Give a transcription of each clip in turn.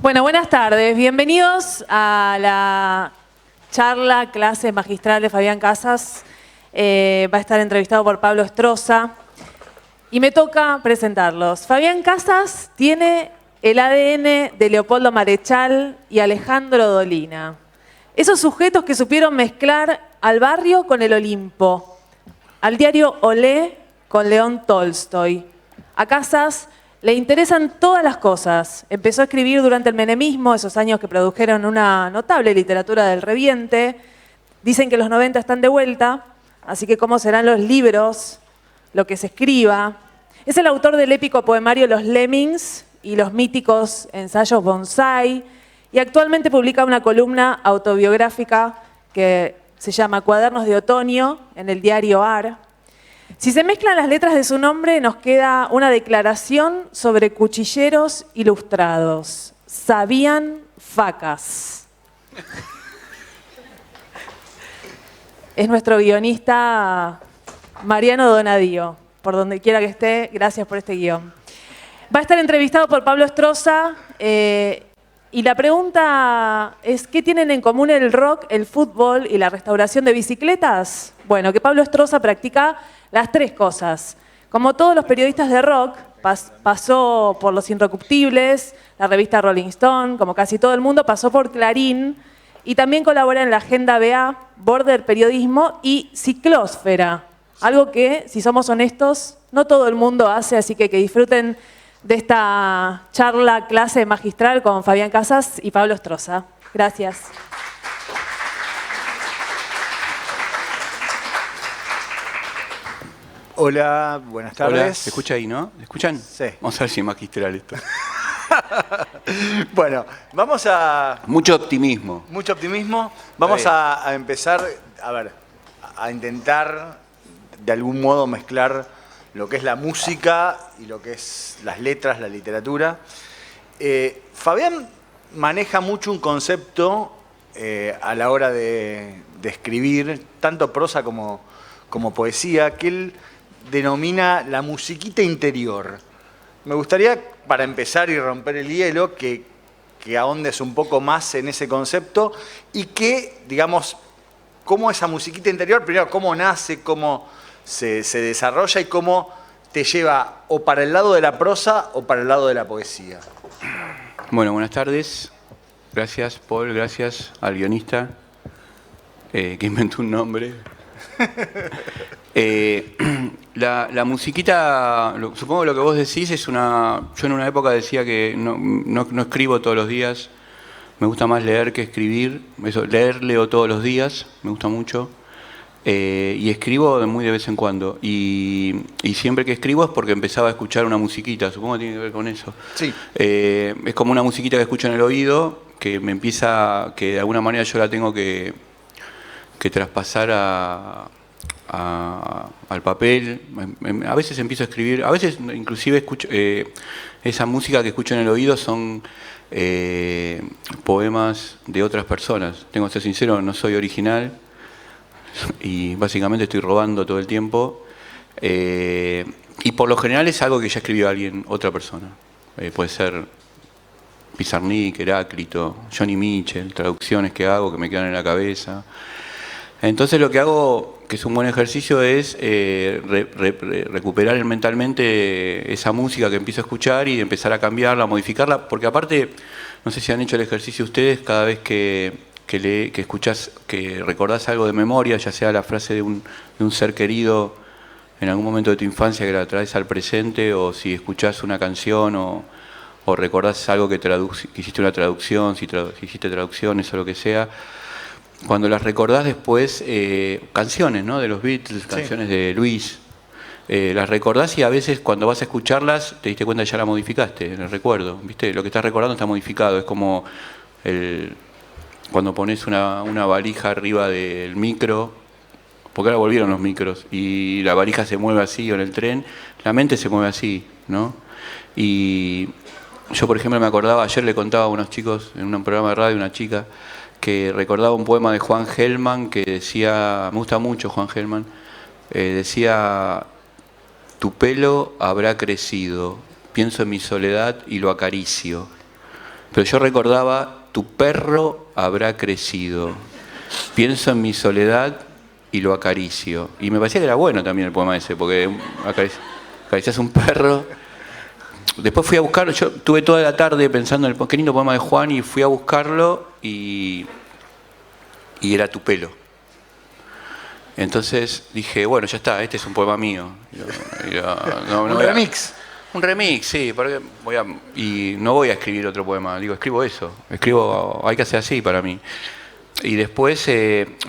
Bueno, buenas tardes. Bienvenidos a la charla, clase magistral de Fabián Casas. Va a estar entrevistado por Pablo Estroza. Y me toca presentarlos. Fabián Casas tiene el ADN de Leopoldo Marechal y Alejandro Dolina. Esos sujetos que supieron mezclar al barrio con el Olimpo, al diario Olé con León Tolstoy. A Casas le interesan todas las cosas. Empezó a escribir durante el menemismo, esos años que produjeron una notable literatura del reviente. Dicen que los 90 están de vuelta, así que cómo serán los libros, lo que se escriba. Es el autor del épico poemario Los Lemmings y los míticos ensayos Bonsai, y actualmente publica una columna autobiográfica que se llama Cuadernos de Otoño en el diario AR. Si se mezclan las letras de su nombre, nos queda una declaración sobre cuchilleros ilustrados. Sabían facas. Es nuestro guionista Mariano Donadío. Por donde quiera que esté, gracias por este guión. Va a estar entrevistado por Pablo Estroza. Y la pregunta es, ¿qué tienen en común el rock, el fútbol y la restauración de bicicletas? Bueno, que Pablo Estroza practica las tres cosas. Como todos los periodistas de rock, pasó por Los Inrecuptibles, la revista Rolling Stone, como casi todo el mundo, pasó por Clarín y también colabora en la Agenda BA, Border Periodismo y Ciclósfera. Algo que, si somos honestos, no todo el mundo hace, así que disfruten de esta charla, clase magistral con Fabián Casas y Pablo Estroza. Gracias. Hola, buenas tardes. Hola, ¿se escucha ahí, no? ¿Me escuchan? Sí. Vamos a ver si es magistral esto. Bueno, vamos a... Mucho optimismo. Mucho optimismo. Vamos a empezar, a intentar de algún modo mezclar lo que es la música y lo que es las letras, la literatura. Fabián maneja mucho un concepto a la hora de escribir, tanto prosa como poesía, que él denomina la musiquita interior. Me gustaría, para empezar y romper el hielo, que ahondes un poco más en ese concepto y que, digamos, cómo esa musiquita interior, primero, cómo nace, cómo se desarrolla y cómo te lleva o para el lado de la prosa o para el lado de la poesía. Bueno, buenas tardes. Gracias, Paul, gracias al guionista que inventó un nombre. La musiquita, supongo que lo que vos decís es una... Yo en una época decía que no escribo todos los días, me gusta más leer que escribir. Leo todos los días, me gusta mucho. Y escribo muy de vez en cuando. Y siempre que escribo es porque empezaba a escuchar una musiquita, supongo que tiene que ver con eso. Sí. Es como una musiquita que escucho en el oído, que me empieza, que de alguna manera yo la tengo que traspasar al papel. A veces empiezo a escribir, a veces inclusive escucho, esa música que escucho en el oído son poemas de otras personas. Tengo que ser sincero, no soy original y básicamente estoy robando todo el tiempo. Y por lo general es algo que ya escribió alguien, otra persona. Puede ser Pizarnik, Heráclito, Johnny Mitchell, traducciones que hago que me quedan en la cabeza. Entonces lo que hago, que es un buen ejercicio, es recuperar mentalmente esa música que empiezo a escuchar y empezar a cambiarla, a modificarla, porque aparte, no sé si han hecho el ejercicio ustedes, cada vez que escuchás, que recordás algo de memoria, ya sea la frase de un ser querido en algún momento de tu infancia que la traes al presente, o si escuchás una canción o recordás algo que hiciste una traducción, si hiciste traducciones o lo que sea. Cuando las recordás después, canciones, ¿no? De los Beatles, canciones de Luis, las recordás y a veces cuando vas a escucharlas te diste cuenta que ya la modificaste en el recuerdo, ¿viste? Lo que estás recordando está modificado, es como cuando pones una valija arriba del micro, porque ahora volvieron los micros, y la valija se mueve así, o en el tren, la mente se mueve así, ¿no? Y yo, por ejemplo, me acordaba, ayer le contaba a unos chicos en un programa de radio, una chica, que recordaba un poema de Juan Gelman que decía, me gusta mucho Juan Gelman, decía: tu pelo habrá crecido, pienso en mi soledad y lo acaricio. Pero yo recordaba, tu perro habrá crecido. Pienso en mi soledad y lo acaricio. Y me parecía que era bueno también el poema ese, porque acaricias un perro. Después fui a buscarlo, yo tuve toda la tarde pensando en el qué lindo poema de Juan y fui a buscarlo y era Tu pelo. Entonces dije, bueno, ya está, este es un poema mío. Un remix. Un remix, sí, porque y no voy a escribir otro poema, digo, escribo eso, hay que hacer así para mí. Y después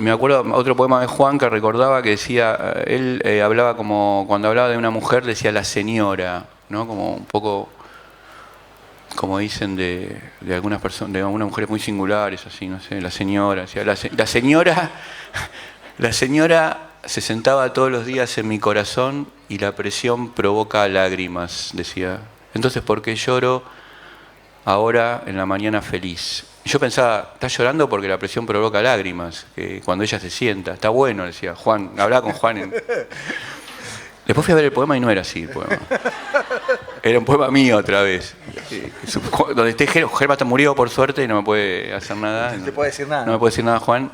me acuerdo otro poema de Juan que recordaba que decía, él hablaba como, cuando hablaba de una mujer decía la señora, ¿no? Como un poco, como dicen de algunas personas, de algunas mujeres muy singulares, así, no sé, la señora, decía, la señora se sentaba todos los días en mi corazón y la presión provoca lágrimas, decía. Entonces, ¿por qué lloro ahora en la mañana feliz? Yo pensaba, está llorando porque la presión provoca lágrimas, que cuando ella se sienta. Está bueno, decía Juan, hablaba con Juan. Después fui a ver el poema y no era así el poema. Era un poema mío otra vez. Donde esté Germa murió por suerte y no me puede hacer nada. No te puede decir nada. No me puede decir nada Juan.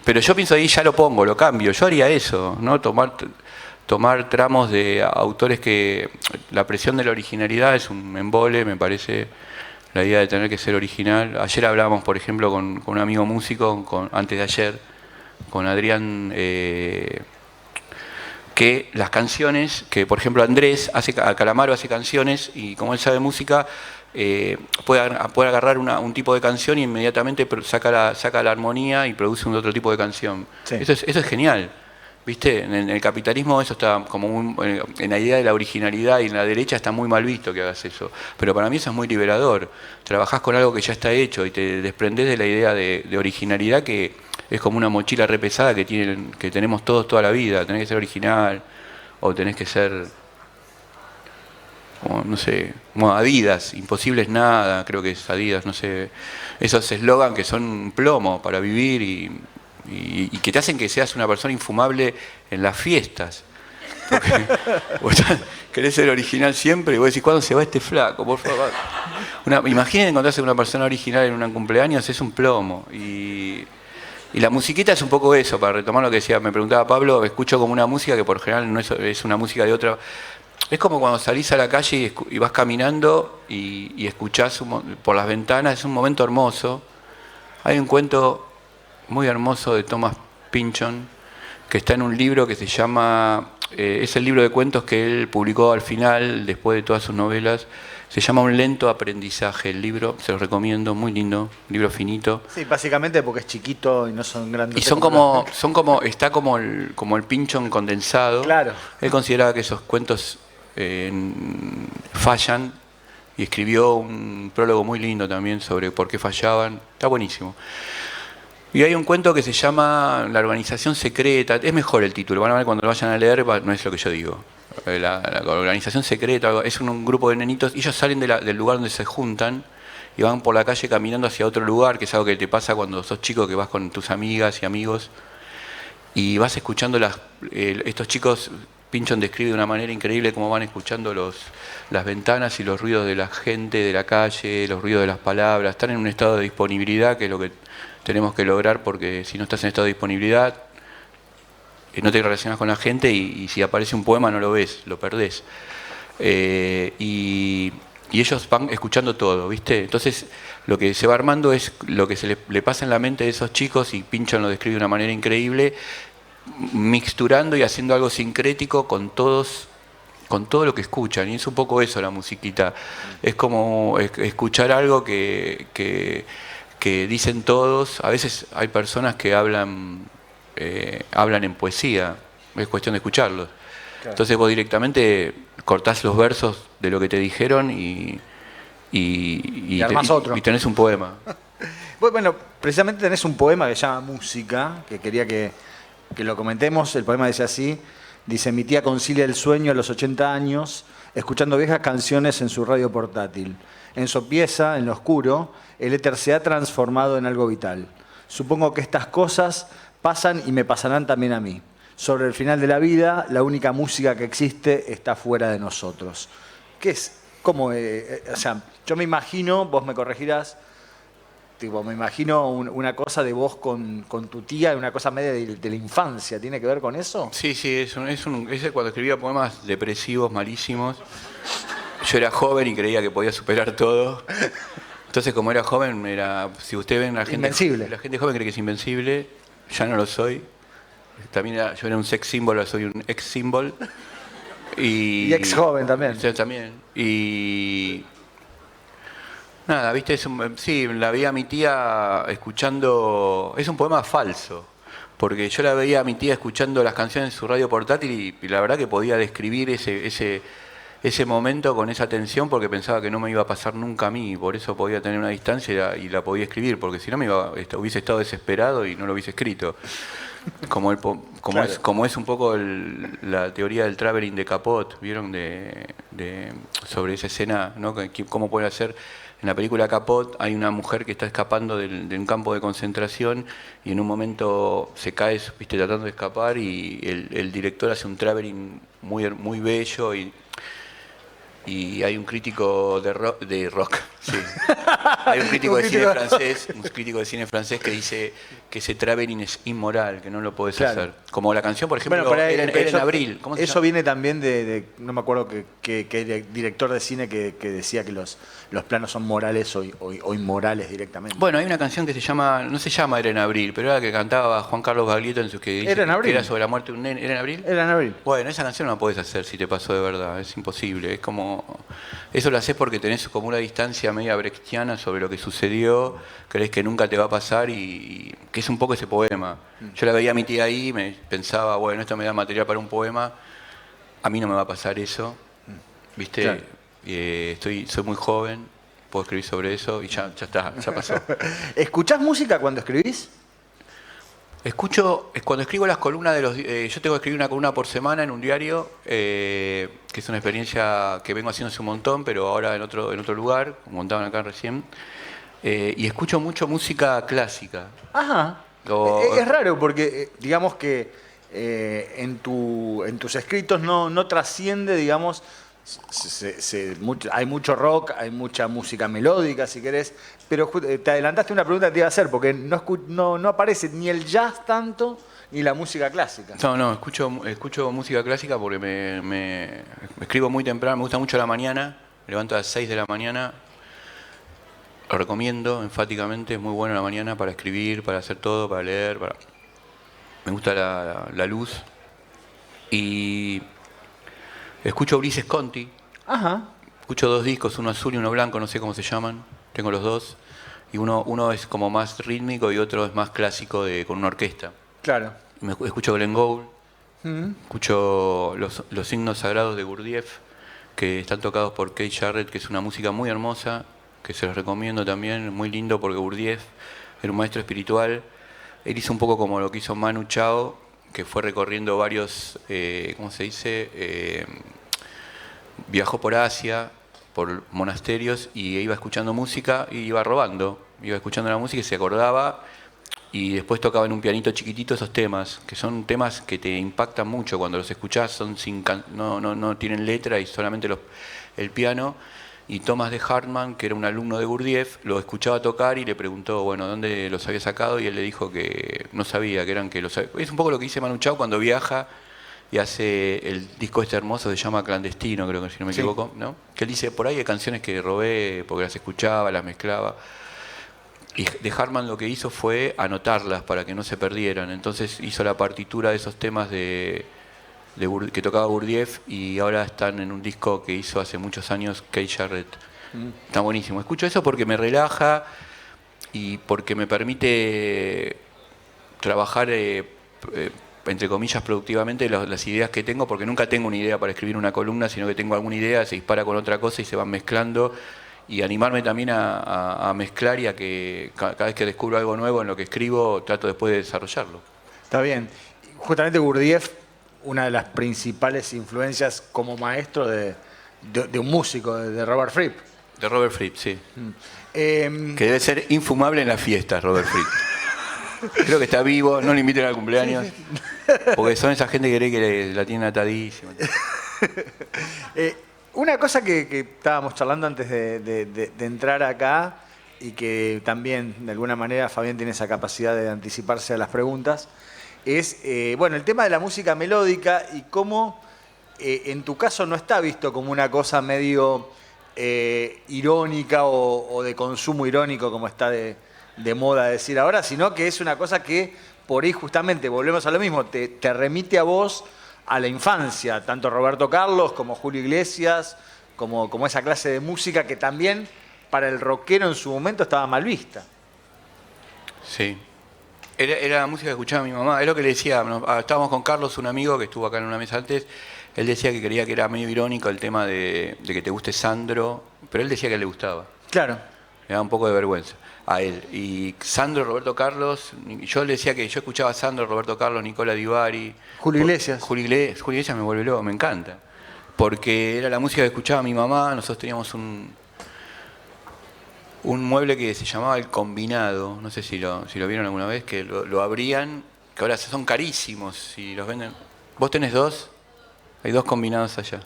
Pero yo pienso ahí, ya lo pongo, lo cambio. Yo haría eso, ¿no? Tomar tramos de autores que la presión de la originalidad es un embole, me parece, la idea de tener que ser original. Ayer hablábamos, por ejemplo, con un amigo músico, antes de ayer, con Adrián, que las canciones, que por ejemplo Andrés, Calamaro hace canciones y como él sabe música, puede agarrar un tipo de canción y inmediatamente saca la armonía y produce un otro tipo de canción. Sí. Eso es genial. ¿Viste? En el capitalismo eso está como en la idea de la originalidad y en la derecha está muy mal visto que hagas eso. Pero para mí eso es muy liberador. Trabajás con algo que ya está hecho y te desprendés de la idea de originalidad que es como una mochila re pesada que tenemos todos toda la vida. Tenés que ser original o tenés que ser, como, no sé, como Adidas, imposible es nada, creo que es Adidas, no sé. Esos eslogan que son un plomo para vivir y que te hacen que seas una persona infumable en las fiestas. Porque vos querés ser original siempre y vos decís, ¿cuándo se va este flaco? Por favor. Imaginen encontrarse con una persona original en un cumpleaños, es un plomo. Y la musiquita es un poco eso, para retomar lo que decía, me preguntaba Pablo, escucho como una música que por general no es una música de otra. Es como cuando salís a la calle y vas caminando y escuchás por las ventanas, es un momento hermoso. Hay un cuento muy hermoso de Thomas Pynchon, que está en un libro que se llama, es el libro de cuentos que él publicó al final, después de todas sus novelas, se llama Un lento aprendizaje, el libro, se lo recomiendo, muy lindo, libro finito. Sí, básicamente porque es chiquito y no son grandes. Y está como el Pynchon condensado. Claro. Él consideraba que esos cuentos fallan y escribió un prólogo muy lindo también sobre por qué fallaban, está buenísimo. Y hay un cuento que se llama La organización secreta, es mejor el título, van a ver cuando lo vayan a leer, no es lo que yo digo. La organización secreta, es un grupo de nenitos, y ellos salen del lugar donde se juntan y van por la calle caminando hacia otro lugar, que es algo que te pasa cuando sos chico, que vas con tus amigas y amigos, y vas escuchando estos chicos. Pynchon describe de una manera increíble cómo van escuchando las ventanas y los ruidos de la gente de la calle, los ruidos de las palabras, están en un estado de disponibilidad, que es lo que tenemos que lograr, porque si no estás en estado de disponibilidad, no te relacionas con la gente y si aparece un poema no lo ves, lo perdés. Y ellos van escuchando todo, ¿viste? Entonces lo que se va armando es lo que se le pasa en la mente de esos chicos, y Pynchon lo describe de una manera increíble, mixturando y haciendo algo sincrético con todo lo que escuchan, y es un poco eso la musiquita, es como escuchar algo que dicen todos. A veces hay personas que hablan en poesía, es cuestión de escucharlos. Claro. Entonces vos directamente cortás los versos de lo que te dijeron y tenés un poema. Bueno, precisamente tenés un poema que se llama Música, que quería que lo comentemos. El poema dice así, dice: mi tía concilia el sueño a los 80 años, escuchando viejas canciones en su radio portátil. En su pieza, en lo oscuro, el éter se ha transformado en algo vital. Supongo que estas cosas pasan y me pasarán también a mí. Sobre el final de la vida, la única música que existe está fuera de nosotros. ¿Qué es? ¿Cómo? O sea, yo me imagino, vos me corregirás, tipo, me imagino una cosa de vos con tu tía, una cosa media de la infancia. ¿Tiene que ver con eso? Sí, ese cuando escribía poemas depresivos, malísimos. Yo era joven y creía que podía superar todo. Entonces, como era joven, si ustedes ven, Invencible. La gente joven cree que es invencible. Ya no lo soy. También yo era un sex symbol, ahora soy un ex symbol. Y ex joven también. Yo también. Y nada, viste, sí, la veía a mi tía escuchando. Es un poema falso. Porque yo la veía a mi tía escuchando las canciones en su radio portátil y la verdad que podía describir ese momento con esa tensión porque pensaba que no me iba a pasar nunca a mí, y por eso podía tener una distancia y la podía escribir, porque si no hubiese estado desesperado y no lo hubiese escrito. Como es un poco la teoría del traveling de Capote, ¿vieron? Sobre esa escena, ¿no? Cómo puede hacer. En la película Capote hay una mujer que está escapando de un campo de concentración y en un momento se cae, viste, tratando de escapar y el director hace un traveling muy bello y hay un crítico de rock, sí. Hay un crítico de cine francés que dice que ese traveling es inmoral, que no lo podés hacer. Como la canción, por ejemplo, en Abril. ¿Cómo se llama? Viene también no me acuerdo que director de cine que decía que los planos son morales o inmorales directamente. Bueno, hay una canción que no se llama Era en Abril, pero era la que cantaba Juan Carlos Baglietto en que dice que era sobre la muerte de un nene. ¿Era en Abril? Era en Abril. Bueno, esa canción no la podés hacer si te pasó de verdad, es imposible. Es como. Eso lo haces porque tenés como una distancia media brechtiana sobre lo que sucedió, crees que nunca te va a pasar y que es un poco ese poema. Yo la veía a mi tía ahí, me pensaba, bueno, esto me da material para un poema, a mí no me va a pasar eso, ¿viste? Claro. Soy muy joven, puedo escribir sobre eso y ya está, ya pasó. ¿Escuchás música cuando escribís? Cuando escribo las columnas yo tengo que escribir una columna por semana en un diario, que es una experiencia que vengo haciendo hace un montón, pero ahora en otro lugar, como contaban acá recién, y escucho mucho música clásica. Ajá. Es raro porque, digamos que en tus escritos no trasciende, digamos, hay mucho rock, hay mucha música melódica, si querés, pero te adelantaste una pregunta que te iba a hacer, porque no aparece ni el jazz tanto, ni la música clásica. No, escucho música clásica porque me escribo muy temprano, me gusta mucho la mañana, me levanto a las 6 de la mañana, lo recomiendo enfáticamente, es muy bueno la mañana para escribir, para hacer todo, para leer, me gusta la luz. Y escucho Ulises Conti. Ajá. Escucho 2 discos, uno azul y uno blanco, no sé cómo se llaman. Tengo los dos. Y uno es como más rítmico y otro es más clásico con una orquesta. Claro. Escucho Glenn Gould. Escucho los signos sagrados de Gurdjieff, que están tocados por Keith Jarrett, que es una música muy hermosa, que se los recomiendo también, muy lindo porque Gurdjieff era un maestro espiritual. Él hizo un poco como lo que hizo Manu Chao, que fue recorriendo varios, ¿cómo se dice? Viajó por Asia, por monasterios y iba escuchando música y iba robando. Iba escuchando la música y se acordaba y después tocaba en un pianito chiquitito esos temas, que son temas que te impactan mucho cuando los escuchás, no tienen letra y solamente el piano. Y Thomas de Hartmann, que era un alumno de Gurdjieff, lo escuchaba tocar y le preguntó, bueno, ¿dónde los había sacado? Y él le dijo que no sabía, Es un poco lo que dice Manu Chao cuando viaja y hace el disco este hermoso, se llama Clandestino, creo que si no me equivoco, ¿no? Que él dice, por ahí hay canciones que robé porque las escuchaba, las mezclaba. Y de Hartmann lo que hizo fue anotarlas para que no se perdieran. Entonces hizo la partitura de esos temas que tocaba Gurdjieff y ahora están en un disco que hizo hace muchos años Keith Jarrett. Está buenísimo. Escucho eso porque me relaja y porque me permite trabajar, entre comillas, productivamente las ideas que tengo, porque nunca tengo una idea para escribir una columna, sino que tengo alguna idea, se dispara con otra cosa y se van mezclando. Y animarme también a mezclar y a que cada vez que descubro algo nuevo en lo que escribo, trato después de desarrollarlo. Está bien. Justamente Gurdjieff, una de las principales influencias como maestro de un músico, de Robert Fripp. De Robert Fripp, sí. Que debe ser infumable en las fiestas, Robert Fripp. Creo que está vivo, no le inviten al cumpleaños. Porque son esa gente que cree que la tienen atadísima. Una cosa que estábamos charlando antes de entrar acá, y que también de alguna manera Fabián tiene esa capacidad de anticiparse a las preguntas, es bueno, el tema de la música melódica y cómo en tu caso no está visto como una cosa medio irónica o de consumo irónico como está de moda decir ahora, sino que es una cosa que por ahí justamente, volvemos a lo mismo, te remite a vos a la infancia, tanto Roberto Carlos como Julio Iglesias, como esa clase de música que también para el rockero en su momento estaba mal vista. Sí. Era la música que escuchaba mi mamá. Es lo que le decía. Estábamos con Carlos, un amigo que estuvo acá en una mesa antes. Él decía que creía que era medio irónico el tema de que te guste Sandro, pero él decía que le gustaba. Claro. Le daba un poco de vergüenza a él. Y Sandro, Roberto Carlos, yo le decía que yo escuchaba a Sandro, Roberto Carlos, Nicola Di Bari. Julio Iglesias. Julio Iglesias me vuelve loco, me encanta. Porque era la música que escuchaba mi mamá. Nosotros teníamos un mueble que se llamaba El Combinado, no sé si lo vieron alguna vez, que lo abrían, que ahora son carísimos si los venden. ¿Vos tenés dos? Hay dos combinados allá.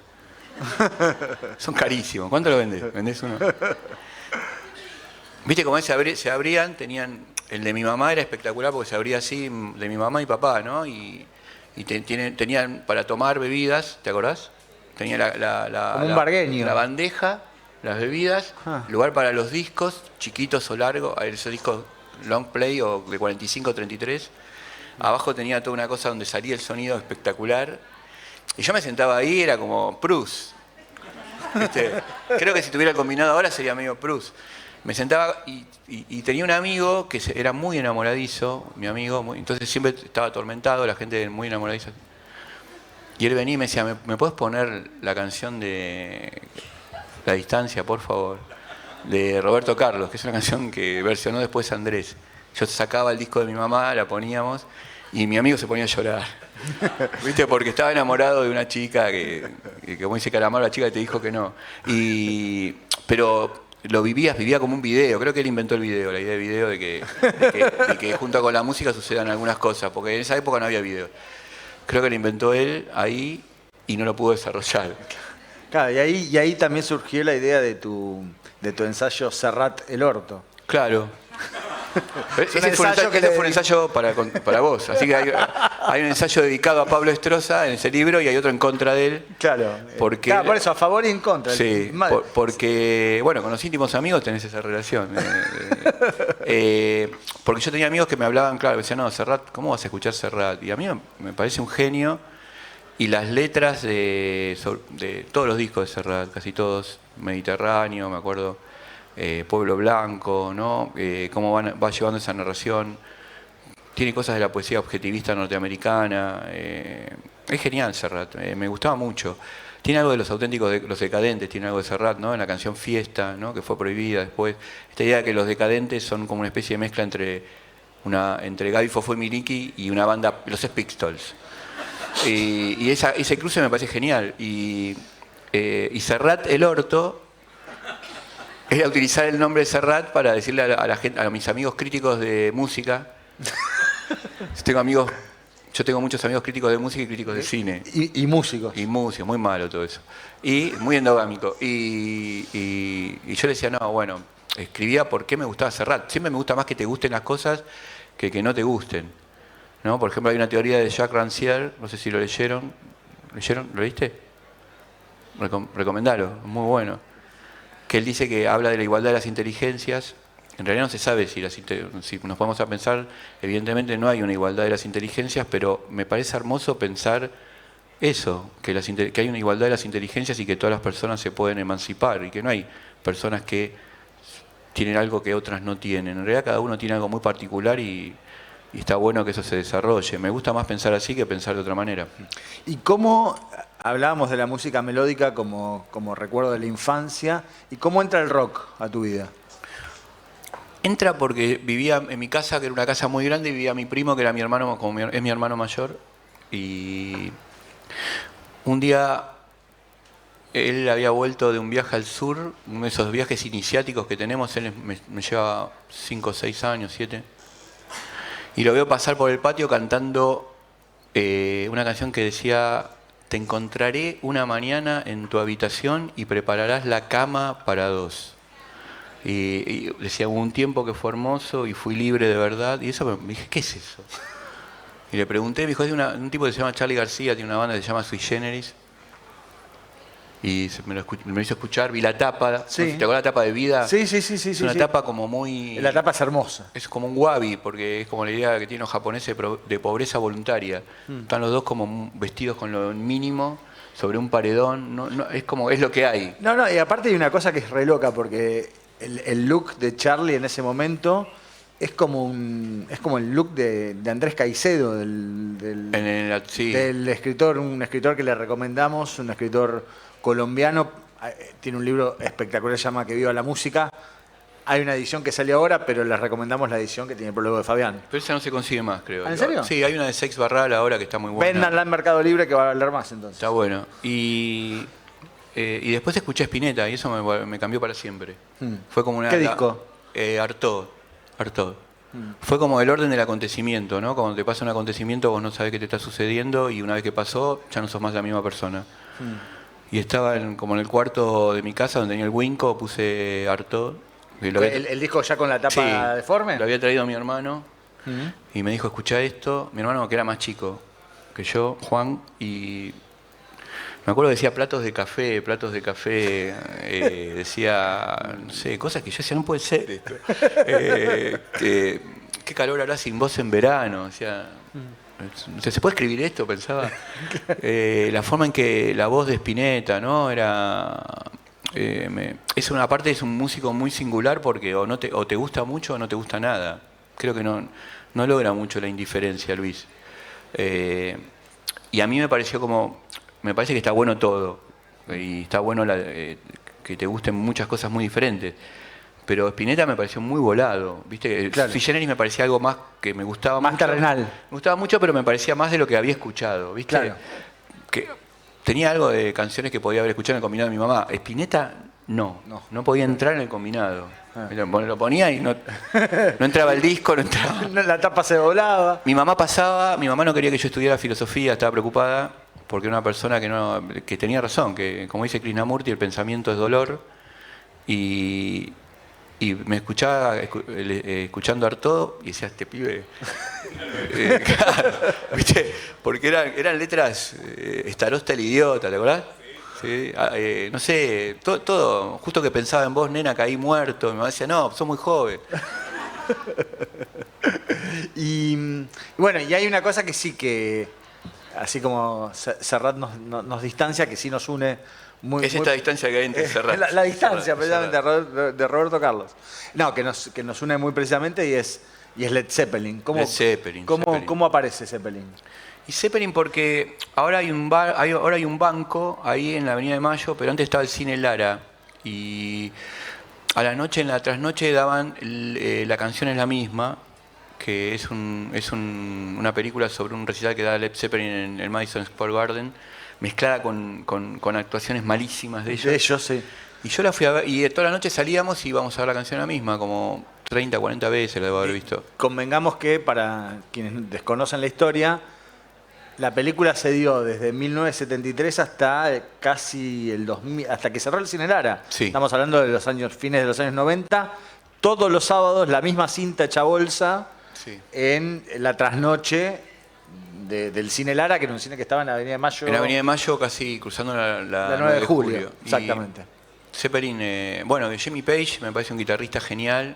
Son carísimos. ¿Cuánto lo vendés? ¿Vendés uno? Viste cómo se abrían, tenían. El de mi mamá era espectacular porque se abría así, de mi mamá y papá, ¿no? Y tenían para tomar bebidas, ¿te acordás? Tenía como un bargueño. La bandeja, las bebidas, lugar para los discos, chiquitos o largos, esos discos long play o de 45-33. Abajo tenía toda una cosa donde salía el sonido espectacular. Y yo me sentaba ahí, era como Proust. ¿Viste? Creo que si tuviera el combinado ahora sería medio Proust. Me sentaba y tenía un amigo que era muy enamoradizo, mi amigo, entonces siempre estaba atormentado, la gente muy enamoradiza. Y él venía y me decía, ¿me puedes poner la canción de La Distancia, por favor? De Roberto Carlos, que es una canción que versionó después Andrés. Yo sacaba el disco de mi mamá, la poníamos, y mi amigo se ponía a llorar. ¿Viste? Porque estaba enamorado de una chica que como dice Calamaro, la chica que te dijo que no. Pero lo vivía como un video. Creo que él inventó el video, la idea de video de que junto con la música sucedan algunas cosas, porque en esa época no había video. Creo que lo inventó él ahí y no lo pudo desarrollar. Claro, y ahí también surgió la idea de tu ensayo Serrat el Orto. Claro. Ese fue un ensayo para vos. Así que hay un ensayo dedicado a Pablo Estroza en ese libro y hay otro en contra de él. Claro. Por eso, a favor y en contra. Sí, porque, bueno, con los íntimos amigos tenés esa relación. Porque yo tenía amigos que me hablaban, claro, me decían, no, Serrat, ¿cómo vas a escuchar Serrat? Y a mí me parece un genio. Y las letras de todos los discos de Serrat, casi todos, Mediterráneo, me acuerdo, Pueblo Blanco, ¿no? Cómo va llevando esa narración. Tiene cosas de la poesía objetivista norteamericana. Es genial Serrat, me gustaba mucho. Tiene algo de los auténticos, los decadentes, tiene algo de Serrat, ¿no? En la canción Fiesta, ¿no? Que fue prohibida después. Esta idea de que los decadentes son como una especie de mezcla entre Gaby Fofo y Miliki y una banda, los Sex Pistols. Y ese cruce me parece genial. Y Serrat el Orto era utilizar el nombre de Serrat para decirle a la gente, a mis amigos críticos de música. Yo tengo muchos amigos críticos de música y críticos de cine. Y músicos. Y músicos, muy malo todo eso. Y muy endogámico. Y yo le decía, no, bueno, escribía por qué me gustaba Serrat. Siempre me gusta más que te gusten las cosas que no te gusten, ¿no? Por ejemplo, hay una teoría de Jacques Rancière, no sé si lo leyeron. ¿Leyeron? ¿Lo leíste? Recomendalo, muy bueno. Que él dice que habla de la igualdad de las inteligencias. En realidad no se sabe si nos vamos a pensar, evidentemente no hay una igualdad de las inteligencias, pero me parece hermoso pensar eso, que hay una igualdad de las inteligencias y que todas las personas se pueden emancipar y que no hay personas que tienen algo que otras no tienen. En realidad cada uno tiene algo muy particular y está bueno que eso se desarrolle. Me gusta más pensar así que pensar de otra manera. ¿Y cómo hablábamos de la música melódica como recuerdo de la infancia? ¿Y cómo entra el rock a tu vida? Entra porque vivía en mi casa, que era una casa muy grande, y vivía mi primo, que era mi hermano, es mi hermano mayor. Y un día él había vuelto de un viaje al sur, uno de esos viajes iniciáticos que tenemos, él me lleva 5, 6 años, 7. Y lo veo pasar por el patio cantando una canción que decía: te encontraré una mañana en tu habitación y prepararás la cama para dos. Y decía, hubo un tiempo que fue hermoso y fui libre de verdad. Y eso me dije, ¿qué es eso? Y le pregunté, me dijo, es de un tipo que se llama Charly García, tiene una banda que se llama Sui Generis. Y me hizo escuchar, vi la tapa. Sí. ¿No? ¿Te acuerdas la tapa de Vida? Sí. Es una tapa como muy... La tapa es hermosa. Es como un wabi, porque es como la idea que tienen los japoneses de pobreza voluntaria. Están los dos como vestidos con lo mínimo, sobre un paredón. Es lo que hay. No, y aparte hay una cosa que es re loca, porque el look de Charly en ese momento es como el look de Andrés Caicedo, del escritor, un escritor que le recomendamos, un escritor colombiano. Tiene un libro espectacular, se llama Que viva la música. Hay una edición que sale ahora, pero les recomendamos la edición que tiene el prólogo de Fabián. Pero esa no se consigue más, creo. ¿En serio? Sí, hay una de Sex Barral ahora que está muy buena. Véndanla en Mercado Libre que va a valer más entonces. Está bueno. Y después escuché Spinetta y eso me cambió para siempre. Fue como una... ¿Qué disco? Artaud. Fue como el orden del acontecimiento, ¿no? Cuando te pasa un acontecimiento vos no sabés qué te está sucediendo y una vez que pasó ya no sos más la misma persona. Y estaba como en el cuarto de mi casa donde tenía el Winco, puse Artaud. ¿El disco ya con la tapa deforme? Lo había traído mi hermano y me dijo, escuchá esto. Mi hermano, que era más chico que yo, Juan, y me acuerdo que decía platos de café, decía, no sé, cosas que yo decía, no puede ser esto. ¿Qué calor hará sin vos en verano? Decía, ¿se puede escribir esto? Pensaba. La forma en que la voz de Spinetta, ¿no? Era... es una parte, es un músico muy singular porque o te gusta mucho o no te gusta nada. Creo que no logra mucho la indiferencia, Luis. Y a mí me parece que está bueno todo. Y está bueno que te gusten muchas cosas muy diferentes. Pero Spinetta me pareció muy volado, ¿viste? Claro. Sui Generis me parecía algo más que me gustaba Más mucho. terrenal. Me gustaba mucho, pero me parecía más de lo que había escuchado, ¿viste? Claro. Que tenía algo de canciones que podía haber escuchado en el combinado de mi mamá. Spinetta no podía entrar en el combinado. Lo ponía y no entraba el disco, no entraba. La tapa se doblaba. Mi mamá no quería que yo estudiara filosofía, estaba preocupada porque era una persona que tenía razón, que como dice Krishnamurti, el pensamiento es dolor. Y me escuchaba escuchando Artaud y decía, este pibe... claro, ¿viste? Porque eran letras, Starosta el idiota, ¿te acordás? ¿Sí? No sé, todo, justo que pensaba en vos, nena, caí muerto. Mi mamá decía, no, sos muy joven. Y bueno, y hay una cosa que sí que, así como Serrat nos distancia, que sí nos une muy... Es esta distancia que hay entre Serrat. La distancia, precisamente, de Roberto Carlos. No, que nos une muy precisamente y es Led Zeppelin. Zeppelin. ¿Cómo aparece Zeppelin? Y Zeppelin porque ahora hay un banco ahí en la Avenida de Mayo, pero antes estaba el Cine Lara. Y a la noche, en la trasnoche, daban La canción es la misma, que es una película sobre un recital que da Led Zeppelin en el Madison Square Garden, mezclada con actuaciones malísimas de ellos. De ellos, sí. Y yo la fui a ver, y toda la noche salíamos y íbamos a ver la canción la misma, como 30, 40 veces la debo haber visto. Convengamos que, para quienes desconocen la historia, la película se dio desde 1973 hasta casi el 2000, hasta que cerró el Cine Lara. Sí. Estamos hablando de fines de los años 90. Todos los sábados la misma cinta hecha bolsa en la trasnoche del Cine Lara, que era un cine que estaba en la Avenida de Mayo. En la Avenida de Mayo, casi cruzando la 9 de julio. Exactamente. Y Zeppelin, Jimmy Page me parece un guitarrista genial.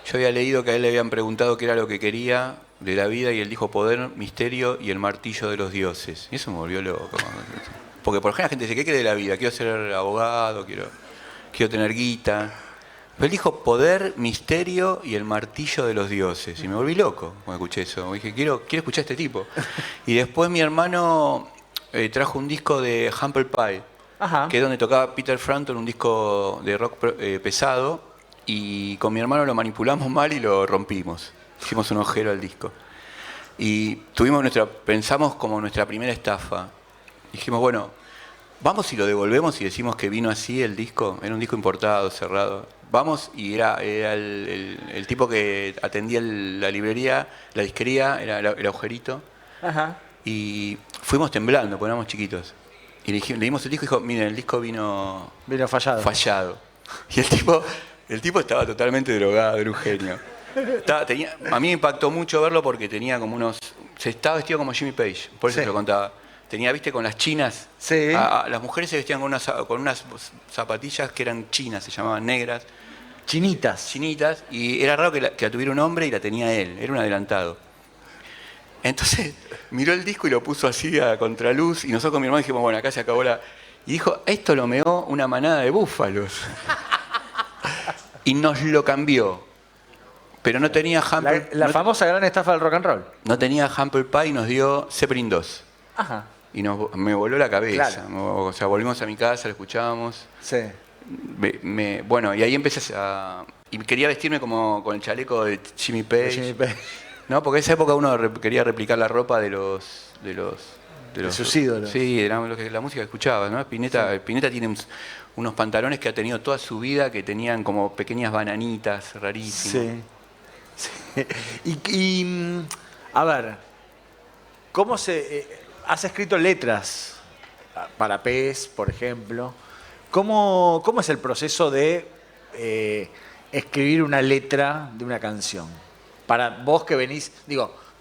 Yo había leído que a él le habían preguntado qué era lo que quería de la vida y él dijo poder, misterio y el martillo de los dioses. Y eso me volvió loco. Porque por ejemplo la gente dice, ¿qué quiere de la vida? Quiero ser abogado, quiero tener guita. Pero él dijo poder, misterio y el martillo de los dioses. Y me volví loco cuando escuché eso. Dije, quiero escuchar a este tipo. Y después mi hermano trajo un disco de Humble Pie, que es donde tocaba Peter Frampton, un disco de rock pesado. Y con mi hermano lo manipulamos mal y lo rompimos. Hicimos un agujero al disco. Y pensamos como nuestra primera estafa. Dijimos, bueno, vamos y lo devolvemos y decimos que vino así el disco. Era un disco importado, cerrado. Vamos y era el tipo que atendía la librería, la disquería, era el agujerito. Y fuimos temblando, porque éramos chiquitos. Y le dimos el disco y dijo, miren, el disco vino fallado. Y el tipo El tipo estaba totalmente drogado, era un genio. A mí me impactó mucho verlo porque tenía como unos... Se estaba vestido como Jimmy Page, por eso Sí. te lo contaba. Tenía, viste, con las chinas. Sí. Las mujeres se vestían con unas zapatillas que eran chinas, se llamaban negras, Chinitas. chinitas, y era raro que la tuviera un hombre y la tenía él, era un adelantado. Entonces miró el disco y lo puso así a contraluz, y nosotros con mi hermano dijimos, bueno, acá se acabó la... Y dijo, esto lo meó una manada de búfalos. Y nos lo cambió. Pero no tenía Humble, La famosa gran estafa del rock and roll. no tenía Humble Pie y nos dio Zeppelin 2. Ajá. Y me voló la cabeza. Claro. O sea, volvimos a mi casa, lo escuchábamos. Sí. Bueno, y ahí empecé y quería vestirme como con el chaleco de Jimmy Page. Jimmy Page. No, porque en esa época uno quería replicar la ropa de sus ídolos. Sí, era la música que escuchaba, ¿no? Spinetta tiene unos pantalones que ha tenido toda su vida que tenían como pequeñas bananitas rarísimas. Sí. A ver, ¿cómo has escrito letras para PES, por ejemplo? ¿Cómo es el proceso de escribir una letra de una canción? Para vos que venís,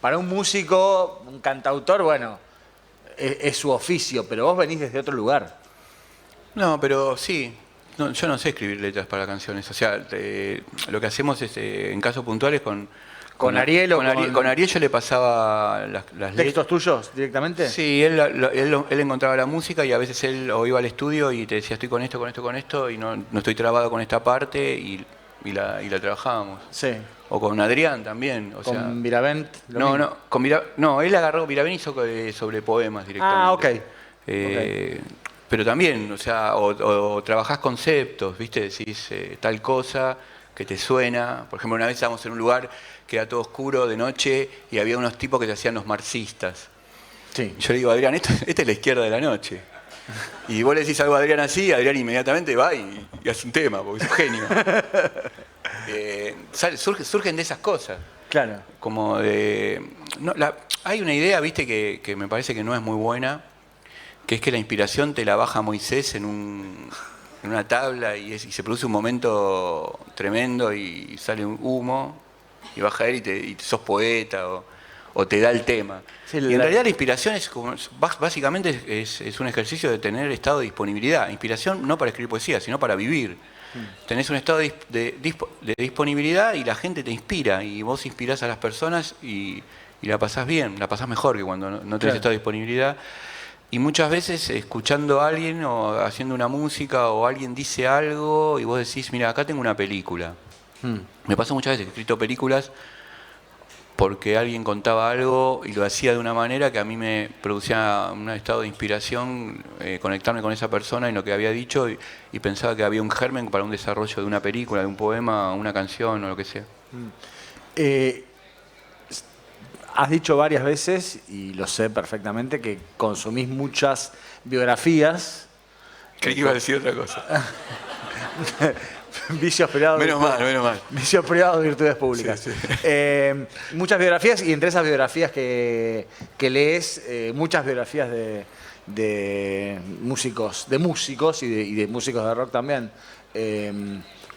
para un músico, un cantautor, bueno, es su oficio, pero vos venís desde otro lugar. No, pero sí. No, yo no sé escribir letras para canciones. O sea, lo que hacemos es, en casos puntuales, con Ariel o con Ariel yo le pasaba las letras. ¿Textos tuyos directamente? Sí, él encontraba la música y a veces él o iba al estudio y te decía, estoy con esto, y no estoy trabado con esta parte, y la trabajábamos. Sí. O con Adrián también. ¿Con Viravent? Él agarró Viravent y hizo sobre poemas directamente. Ah, ok. Pero también, o trabajás conceptos, ¿viste? Decís tal cosa que te suena. Por ejemplo, una vez estábamos en un lugar que era todo oscuro de noche y había unos tipos que te hacían los marxistas. Sí. Yo le digo, Adrián, esta es la izquierda de la noche. Y vos le decís algo a Adrián así, Adrián inmediatamente va y hace un tema, porque es un genio. Surgen de esas cosas. Claro. Como de... hay una idea, viste, que me parece que no es muy buena, que es que la inspiración te la baja Moisés en una tabla y se produce un momento tremendo y sale un humo y baja él y sos poeta o te da el tema. Sí, y en realidad la inspiración básicamente es un ejercicio de tener estado de disponibilidad. Inspiración no para escribir poesía, sino para vivir. Tenés un estado de disponibilidad y la gente te inspira y vos inspirás a las personas y la pasás bien, la pasás mejor que cuando no tenés estado de disponibilidad. Y muchas veces escuchando a alguien o haciendo una música o alguien dice algo y vos decís, mira, acá tengo una película. Me pasa muchas veces que he escrito películas porque alguien contaba algo y lo hacía de una manera que a mí me producía un estado de inspiración, conectarme con esa persona y lo que había dicho y pensaba que había un germen para un desarrollo de una película, de un poema, una canción o lo que sea. Has dicho varias veces, y lo sé perfectamente, que consumís muchas biografías. Creí que iba a decir otra cosa. Vicios privados. Menos mal. Vicios privados, virtudes públicas. Sí. Muchas biografías, y entre esas biografías que lees, muchas biografías de músicos y de músicos de rock también.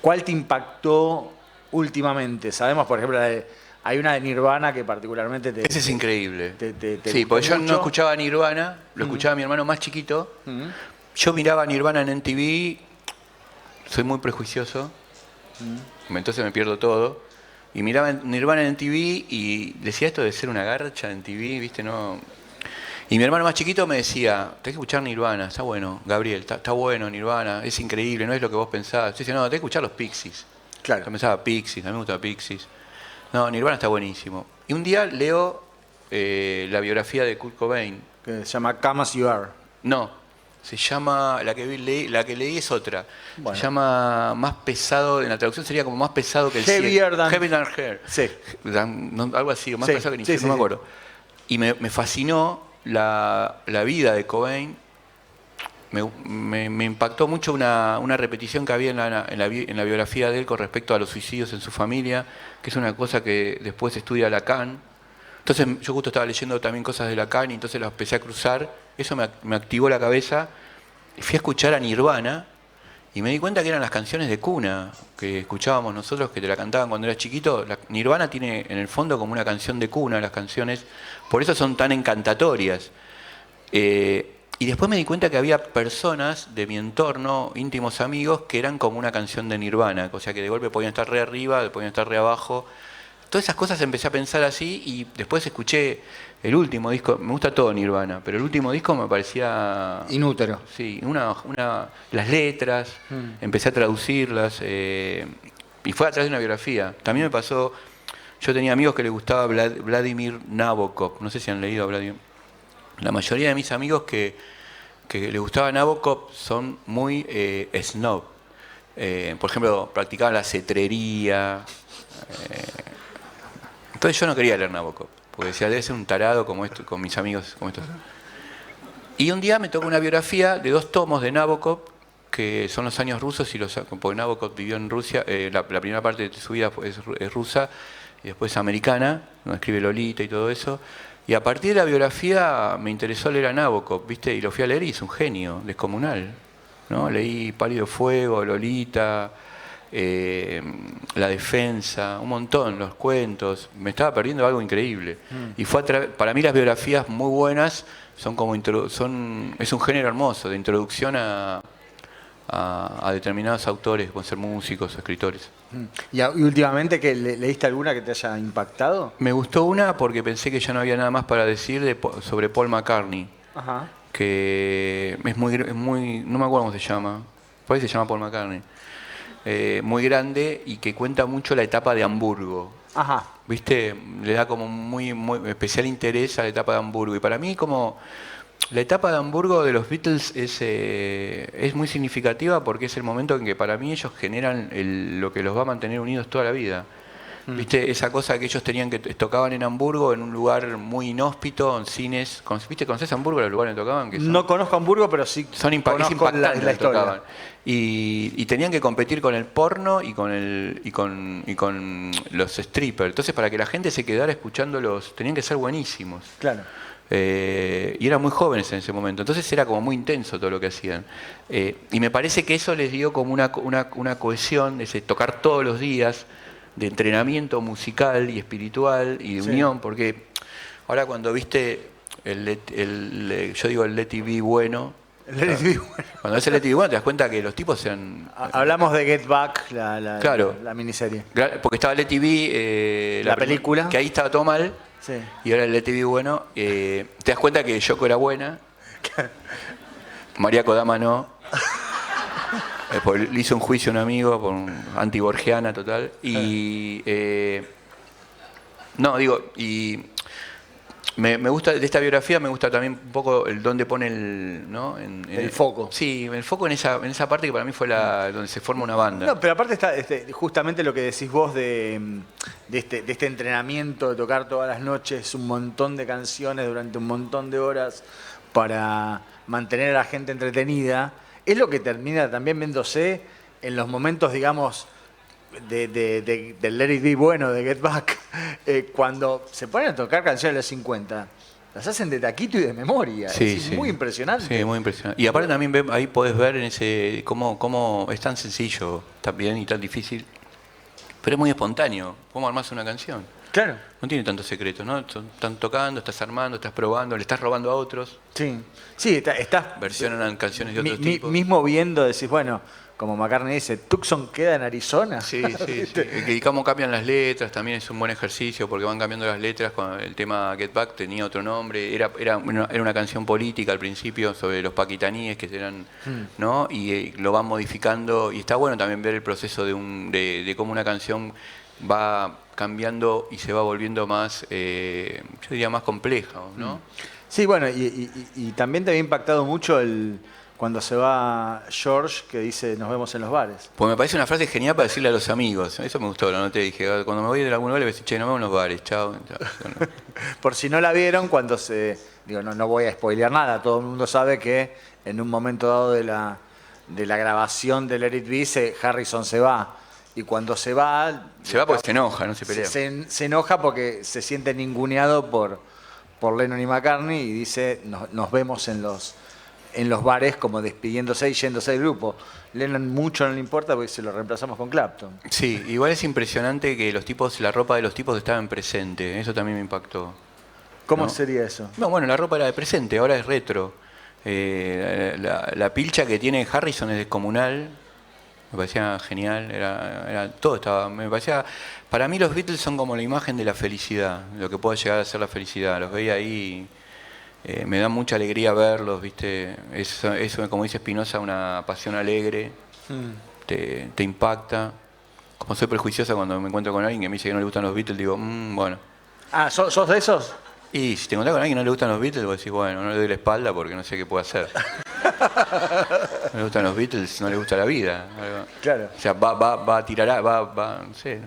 ¿Cuál te impactó últimamente? Sabemos, por ejemplo, hay una de Nirvana que particularmente te... Ese es increíble. Sí, porque yo no escuchaba Nirvana, lo escuchaba mi hermano más chiquito. Yo miraba Nirvana en MTV, soy muy prejuicioso, entonces me pierdo todo. Y miraba Nirvana en MTV y decía esto de ser una garcha en MTV, ¿viste? No. Y mi hermano más chiquito me decía, tenés que escuchar Nirvana, está bueno, Gabriel, está bueno Nirvana, es increíble, no es lo que vos pensabas. Yo decía, no, tenés que escuchar los Pixies. Claro. Yo pensaba Pixies, a mí me gusta Pixies. No, Nirvana está buenísimo. Y un día leo la biografía de Kurt Cobain. Que se llama Come As You Are. No, se llama, la que leí es otra. Bueno. Se llama Más pesado, en la traducción sería como Más pesado que el Heavier cielo. than- Heavier than Hair. Sí. Algo así, Más Sí, pesado que el sí, infierno, no sí, me acuerdo. Y me fascinó la vida de Cobain. Me impactó mucho una repetición que había en la biografía de él con respecto a los suicidios en su familia, que es una cosa que después estudia Lacan. Entonces yo justo estaba leyendo también cosas de Lacan y entonces las empecé a cruzar. Eso me activó la cabeza. Fui a escuchar a Nirvana Y me di cuenta que eran las canciones de cuna que escuchábamos nosotros, que te la cantaban cuando eras chiquito. Nirvana tiene en el fondo como una canción de cuna, las canciones, por eso son tan encantatorias. Y después me di cuenta que había personas de mi entorno, íntimos amigos, que eran como una canción de Nirvana, o sea que de golpe podían estar re arriba, podían estar re abajo. Todas esas cosas empecé a pensar así y después escuché el último disco, me gusta todo Nirvana, pero el último disco me parecía... Inútero. Sí, las letras, empecé a traducirlas y fue a través de una biografía. También me pasó, yo tenía amigos que les gustaba Vladimir Nabokov, no sé si han leído a Vladimir. La mayoría de mis amigos que les gustaba Nabokov son muy snob. Por ejemplo, practicaban la cetrería. Entonces yo no quería leer Nabokov, porque decía, debe ser un tarado como esto, con mis amigos como estos. Y un día me tocó una biografía de 2 tomos de Nabokov, que son los años rusos, porque Nabokov vivió en Rusia, la primera parte de su vida es rusa, y después americana, donde escribe Lolita y todo eso. Y a partir de la biografía me interesó leer a Nabokov, ¿viste? Y lo fui a leer y es un genio, descomunal, ¿no? Leí Pálido Fuego, Lolita, La Defensa, un montón, los cuentos. Me estaba perdiendo algo increíble. Y para mí las biografías muy buenas son como es un género hermoso de introducción a determinados autores, pueden ser músicos, escritores. ¿Y últimamente que leíste alguna que te haya impactado? Me gustó una porque pensé que ya no había nada más para decir sobre Paul McCartney. Ajá. Que es muy, no me acuerdo cómo se llama, por ahí se llama Paul McCartney. Muy grande y que cuenta mucho la etapa de Hamburgo. Ajá. ¿Viste? Le da como muy especial interés a la etapa de Hamburgo. Y para mí como la etapa de Hamburgo de los Beatles es muy significativa porque es el momento en que para mí ellos generan lo que los va a mantener unidos toda la vida. ¿Viste? Esa cosa que ellos tenían que tocaban en Hamburgo, en un lugar muy inhóspito, en cines. ¿Viste? ¿Conocés Hamburgo, los lugares donde tocaban? No conozco Hamburgo, pero sí es impactante la historia. Tocaban. Y tenían que competir con el porno y con los strippers. Entonces, para que la gente se quedara escuchándolos, tenían que ser buenísimos. Claro. Y eran muy jóvenes en ese momento, entonces era como muy intenso todo lo que hacían. Y me parece que eso les dio como una cohesión, ese tocar todos los días, de entrenamiento musical y espiritual y de unión, porque ahora cuando viste yo digo el Let It Be bueno, cuando ves el Let It Be bueno te das cuenta que los tipos sean... Hablamos de Get Back, la miniserie. Porque estaba Let It Be, la película, que ahí estaba todo mal. Sí. Y ahora el Let It Be bueno, te das cuenta que Yoko era buena, María Kodama no, le hizo un juicio a un amigo por anti-borgiana total, y me gusta de esta biografía, me gusta también un poco el dónde pone el foco. Sí, el foco en esa parte que para mí fue donde se forma una banda. No, pero aparte está justamente lo que decís vos de este entrenamiento de tocar todas las noches un montón de canciones durante un montón de horas para mantener a la gente entretenida, es lo que termina también viéndose en los momentos, digamos, del Let It Be bueno, de Get Back, cuando se ponen a tocar canciones de los 50, las hacen de taquito y de memoria. Sí, es muy impresionante. Sí, muy impresionante. Y aparte también ahí podés ver en ese cómo es tan sencillo también y tan difícil, pero es muy espontáneo. ¿Cómo armás una canción? Claro. No tiene tantos secretos, ¿no? Están tocando, estás armando, estás probando, le estás robando a otros. Sí, sí, estás... Versionan canciones de otros tipos. Mismo viendo, decís, bueno, como McCartney dice, ¿Tucson queda en Arizona? Sí. Y cómo cambian las letras también es un buen ejercicio porque van cambiando las letras. Con el tema Get Back tenía otro nombre, era una canción política al principio sobre los paquistaníes que eran, ¿no? Y lo van modificando y está bueno también ver el proceso de cómo una canción va cambiando y se va volviendo más, yo diría más compleja, ¿no? Sí, bueno, y también te había impactado mucho cuando se va George, que dice, nos vemos en los bares. Pues me parece una frase genial para decirle a los amigos. Eso me gustó, lo noté. Dije, cuando me voy de algún lugar, le voy a decir, che, nos vemos en los bares, chao. Por si no la vieron, cuando no voy a spoilear nada, todo el mundo sabe que en un momento dado de la grabación de Let It Be, Harrison se va. Y cuando se va... Se va porque se enoja, no se pelea. Se enoja porque se siente ninguneado por Lennon y McCartney y dice, nos vemos en los en los bares como despidiéndose y yéndose del grupo. Lennon mucho no le importa porque se lo reemplazamos con Clapton. Sí, igual es impresionante que la ropa de los tipos estaba en presente. Eso también me impactó. ¿Cómo ¿No? sería eso? No, bueno, la ropa era de presente, ahora es retro. La pilcha que tiene Harrison es descomunal. Me parecía genial, todo estaba, me parecía, para mí los Beatles son como la imagen de la felicidad, lo que puede llegar a ser la felicidad. Los veía ahí, me da mucha alegría verlos, ¿viste? Eso, como dice Spinoza, una pasión alegre, te impacta. Como soy prejuiciosa cuando me encuentro con alguien que me dice que no le gustan los Beatles, digo, bueno. Ah, ¿sos de esos? Y si te encontrás con alguien que no le gustan los Beatles, vos decís, bueno, no le doy la espalda porque no sé qué puedo hacer. No le gustan los Beatles, no le gusta la vida. Claro. O sea, va a tirar, no sé. Va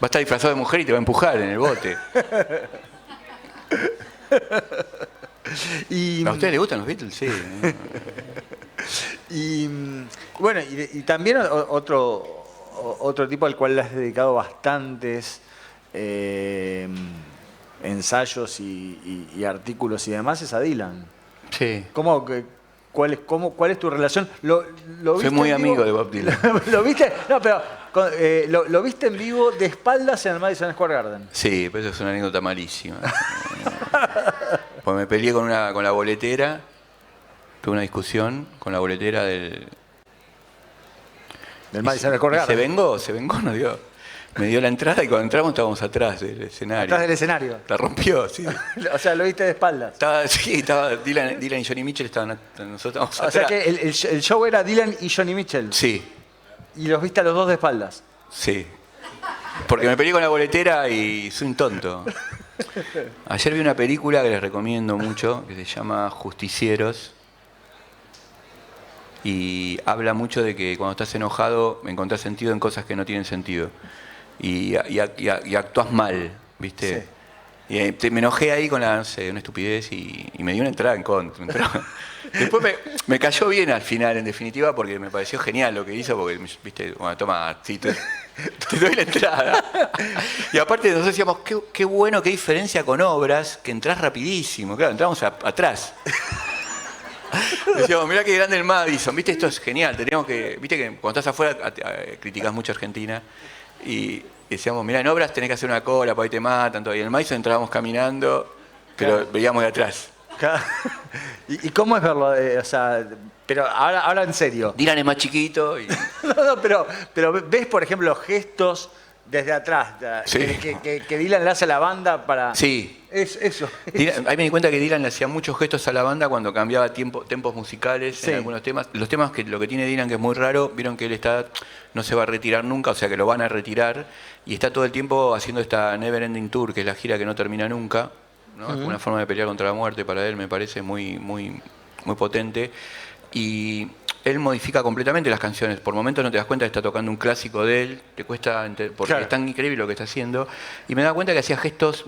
a estar disfrazado de mujer y te va a empujar en el bote. ¿A ustedes les gustan los Beatles? Sí. Y bueno, y también otro tipo al cual le has dedicado bastantes ensayos y artículos y demás es a Dylan. Sí. ¿Cuál es tu relación? ¿Lo Soy viste muy en vivo? amigo de Bob Dylan. ¿Lo viste? No, pero lo viste en vivo de espaldas en el Madison Square Garden. Sí, pero eso es una anécdota malísima. Pues me peleé con la boletera, tuve una discusión con la boletera del Madison Square Garden. Se vengó, nos dio. Me dio la entrada y cuando entramos estábamos atrás del escenario. Atrás del escenario. La rompió, sí. O sea, lo viste de espaldas. Estaba Dylan y Johnny Mitchell, nosotros estábamos atrás. O sea que el show era Dylan y Johnny Mitchell. Sí, Y los viste a los dos de espaldas. sí. Porque me peleé con la boletera y soy un tonto. Ayer vi una película que les recomiendo mucho, que se llama Justicieros. Y habla mucho de que cuando estás enojado encontrás sentido en cosas que no tienen sentido. Y actúas mal, ¿viste? Sí. Y me enojé ahí con una estupidez y me dio una entrada en contra. Después me cayó bien al final, en definitiva, porque me pareció genial lo que hizo, porque, ¿viste? Bueno, toma, sí, te doy la entrada. Y aparte nosotros decíamos, qué bueno, qué diferencia con obras, que entrás rapidísimo. Claro, entramos atrás. Decíamos, mirá qué grande el Madison, ¿viste? Esto es genial, viste que cuando estás afuera criticás mucho a Argentina y decíamos, mirá, en obras tenés que hacer una cola, para ahí te matan, todo. Y en el Madison entrábamos caminando, pero claro, veíamos de atrás. Claro. ¿Y cómo es verlo? O sea, pero ahora en serio. Dylan es más chiquito. Y... No, pero ves, por ejemplo, los gestos desde atrás, sí. que Dylan le hace a la banda para... Sí. Eso. Ahí me di cuenta que Dylan le hacía muchos gestos a la banda cuando cambiaba tempos musicales sí. En algunos temas. Los temas que lo que tiene Dylan que es muy raro, vieron que él no se va a retirar nunca, o sea que lo van a retirar, y está todo el tiempo haciendo esta Never Ending Tour, que es la gira que no termina nunca, ¿no? Es una forma de pelear contra la muerte para él, me parece muy, muy, muy potente. Y él modifica completamente las canciones. Por momentos no te das cuenta que está tocando un clásico de él, te cuesta porque claro, es tan increíble lo que está haciendo. Y me da cuenta que hace gestos,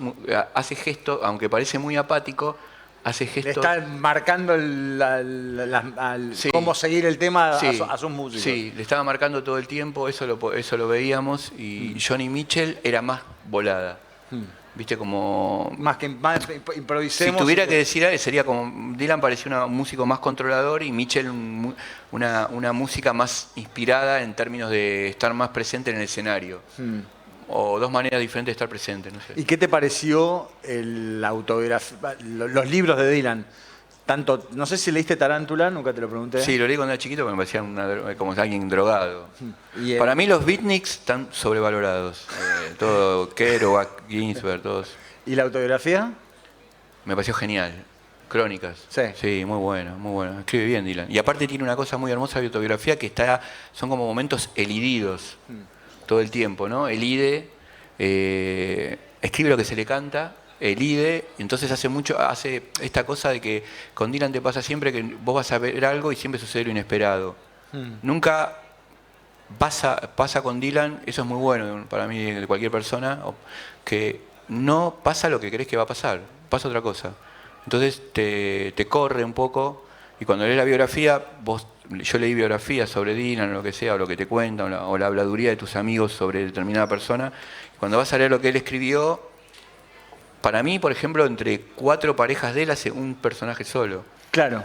aunque parece muy apático, hace gestos. Le está marcando sí, cómo seguir el tema sí, a sus músicos. Sí, le estaba marcando todo el tiempo, eso lo veíamos. Y Johnny Mitchell era más volada. Viste, como... Más improvisemos. Si tuviera que decir algo, sería como... Dylan parecía un músico más controlador y Mitchell una música más inspirada en términos de estar más presente en el escenario. O dos maneras diferentes de estar presente, no sé. ¿Y qué te pareció los libros de Dylan? Tanto, no sé si leíste Tarántula, nunca te lo pregunté. Sí, lo leí cuando era chiquito porque me parecía como alguien drogado. Para mí los beatniks están sobrevalorados. Todo Kerouac, Ginsberg, todos. ¿Y la autobiografía? Me pareció genial. Crónicas. Sí. Sí, muy bueno, muy bueno. Escribe bien Dylan. Y aparte tiene una cosa muy hermosa de autobiografía que son como momentos elididos todo el tiempo, ¿no? Elide, escribe lo que se le canta, elide, entonces hace esta cosa de que con Dylan te pasa siempre que vos vas a ver algo y siempre sucede lo inesperado. Nunca pasa con Dylan, eso es muy bueno para mí, de cualquier persona, que no pasa lo que crees que va a pasar, pasa otra cosa. Entonces te corre un poco, y cuando lees la biografía, yo leí biografías sobre Dylan o lo que sea, o lo que te cuentan, o la habladuría de tus amigos sobre determinada persona, cuando vas a leer lo que él escribió, para mí, por ejemplo, entre 4 parejas de él hace un personaje solo. Claro.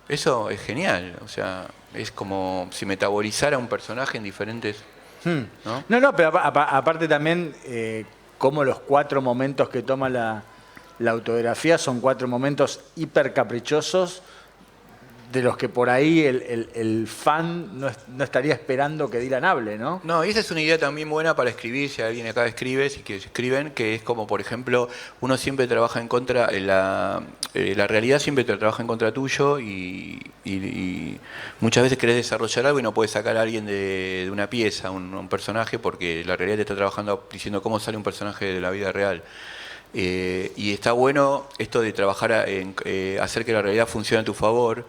Eso es genial, o sea, es como si metabolizara un personaje en diferentes... ¿no? No, pero aparte también, como los 4 momentos que toma la autografía son 4 momentos hiper caprichosos, de los que por ahí el fan no estaría esperando que Dylan hable, ¿no? No, y esa es una idea también buena para escribir, si alguien acá escribe, si que escriben, que es como, por ejemplo, uno siempre trabaja en contra, la realidad siempre te trabaja en contra tuyo y muchas veces querés desarrollar algo y no puedes sacar a alguien de una pieza, un personaje, porque la realidad te está trabajando diciendo cómo sale un personaje de la vida real. Y está bueno esto de trabajar en hacer que la realidad funcione a tu favor,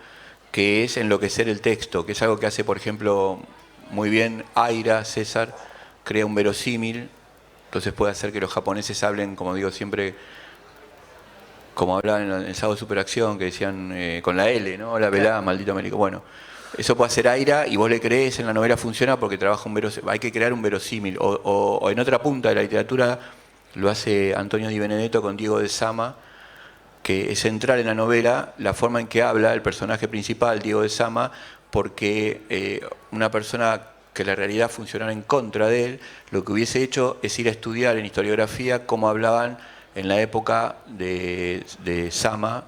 que es enloquecer el texto, que es algo que hace, por ejemplo, muy bien Aira, César, crea un verosímil, entonces puede hacer que los japoneses hablen, como digo siempre, como hablaban en el Sábado de Superacción, que decían con la L, ¿no? La velá, maldito Américo. Bueno, eso puede hacer Aira y vos le crees, en la novela funciona porque trabaja hay que crear un verosímil. O en otra punta de la literatura lo hace Antonio Di Benedetto con Diego de Sama, que es central en la novela la forma en que habla el personaje principal, Diego de Sama, porque una persona que la realidad funcionara en contra de él, lo que hubiese hecho es ir a estudiar en historiografía cómo hablaban en la época de Sama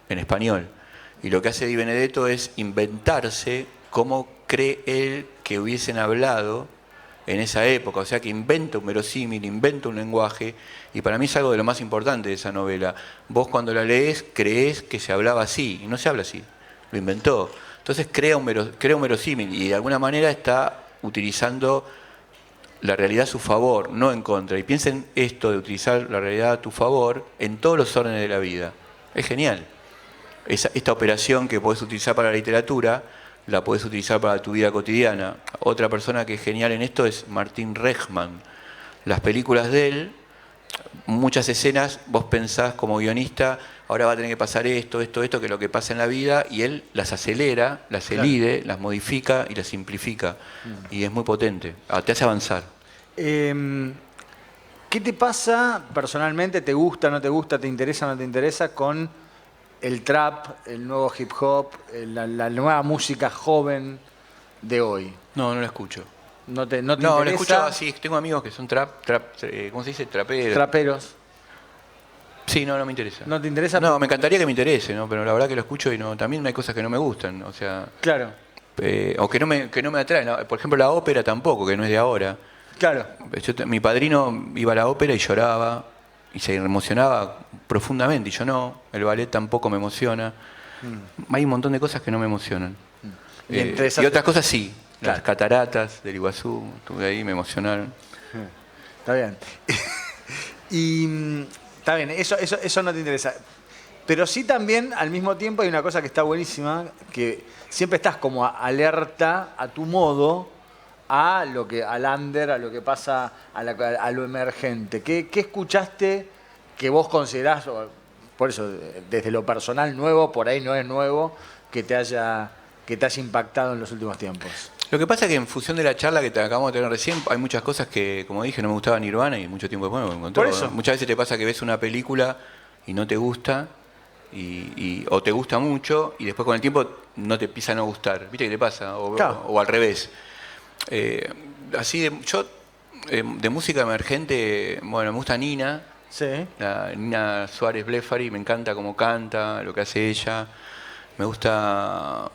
en español. Y lo que hace Di Benedetto es inventarse cómo cree él que hubiesen hablado en esa época, o sea que inventa un verosímil, inventa un lenguaje, y para mí es algo de lo más importante de esa novela. Vos cuando la lees creés que se hablaba así, y no se habla así, lo inventó. Entonces crea un verosímil, y de alguna manera está utilizando la realidad a su favor, no en contra. Y piensen esto de utilizar la realidad a tu favor en todos los órdenes de la vida. Es genial. Esta operación que podés utilizar para la literatura, la podés utilizar para tu vida cotidiana. Otra persona que es genial en esto es Martín Rechman. Las películas de él, muchas escenas, vos pensás como guionista, ahora va a tener que pasar esto, que es lo que pasa en la vida, y él las acelera, las elide, las modifica y las simplifica. Y es muy potente, te hace avanzar. ¿Qué te pasa personalmente? ¿Te gusta, no te gusta, te interesa, no te interesa con el trap, el nuevo hip hop, la nueva música joven de hoy? No lo escucho. ¿No te No, interesa? lo escucho así. Tengo amigos que son ¿cómo se dice? Traperos. Traperos. Sí, no me interesa. ¿No te interesa? No, me encantaría que me interese, ¿no? Pero la verdad que lo escucho y no, también hay cosas que no me gustan, o sea... Claro. O que no me atraen. Por ejemplo, la ópera tampoco, que no es de ahora. Claro. Mi padrino iba a la ópera y lloraba y se emocionaba profundamente, y yo no. El ballet tampoco me emociona. Hay un montón de cosas que no me emocionan. Y otras cosas sí. Claro. Las cataratas del Iguazú, estuve ahí, me emocionaron. Está bien. Y está bien, eso no te interesa. Pero sí también, al mismo tiempo, hay una cosa que está buenísima, que siempre estás como alerta a tu modo al under, a lo que pasa, a lo emergente. ¿Qué escuchaste que vos considerás, por eso, desde lo personal nuevo, por ahí no es nuevo, que te haya impactado en los últimos tiempos? Lo que pasa es que en función de la charla que acabamos de tener recién, hay muchas cosas que, como dije, no me gustaban Nirvana y mucho tiempo después me encontró. Por eso. Muchas veces te pasa que ves una película y no te gusta, o te gusta mucho, y después con el tiempo no te empieza a no gustar. ¿Viste qué te pasa? O al revés. Yo de música emergente, bueno, me gusta Nina. Sí. Nina Suárez Blefari, me encanta cómo canta, lo que hace ella. Me gusta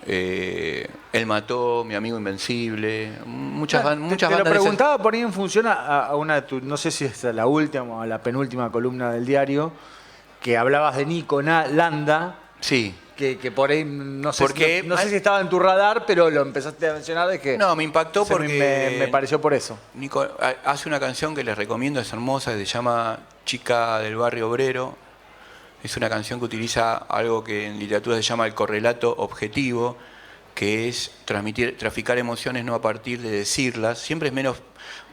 Él Mató, Mi Amigo Invencible. Muchas bandas. Te lo preguntaba por ahí en función a una de tus, no sé si es la última o la penúltima columna del diario, que hablabas de Nico Landa. Sí. Que por ahí no sé si estaba en tu radar, pero lo empezaste a mencionar de que... No, me impactó porque... Me pareció por eso. Nico hace una canción que les recomiendo, es hermosa, que se llama Chica del Barrio Obrero. Es una canción que utiliza algo que en literatura se llama el correlato objetivo, que es traficar emociones no a partir de decirlas. Siempre es menos...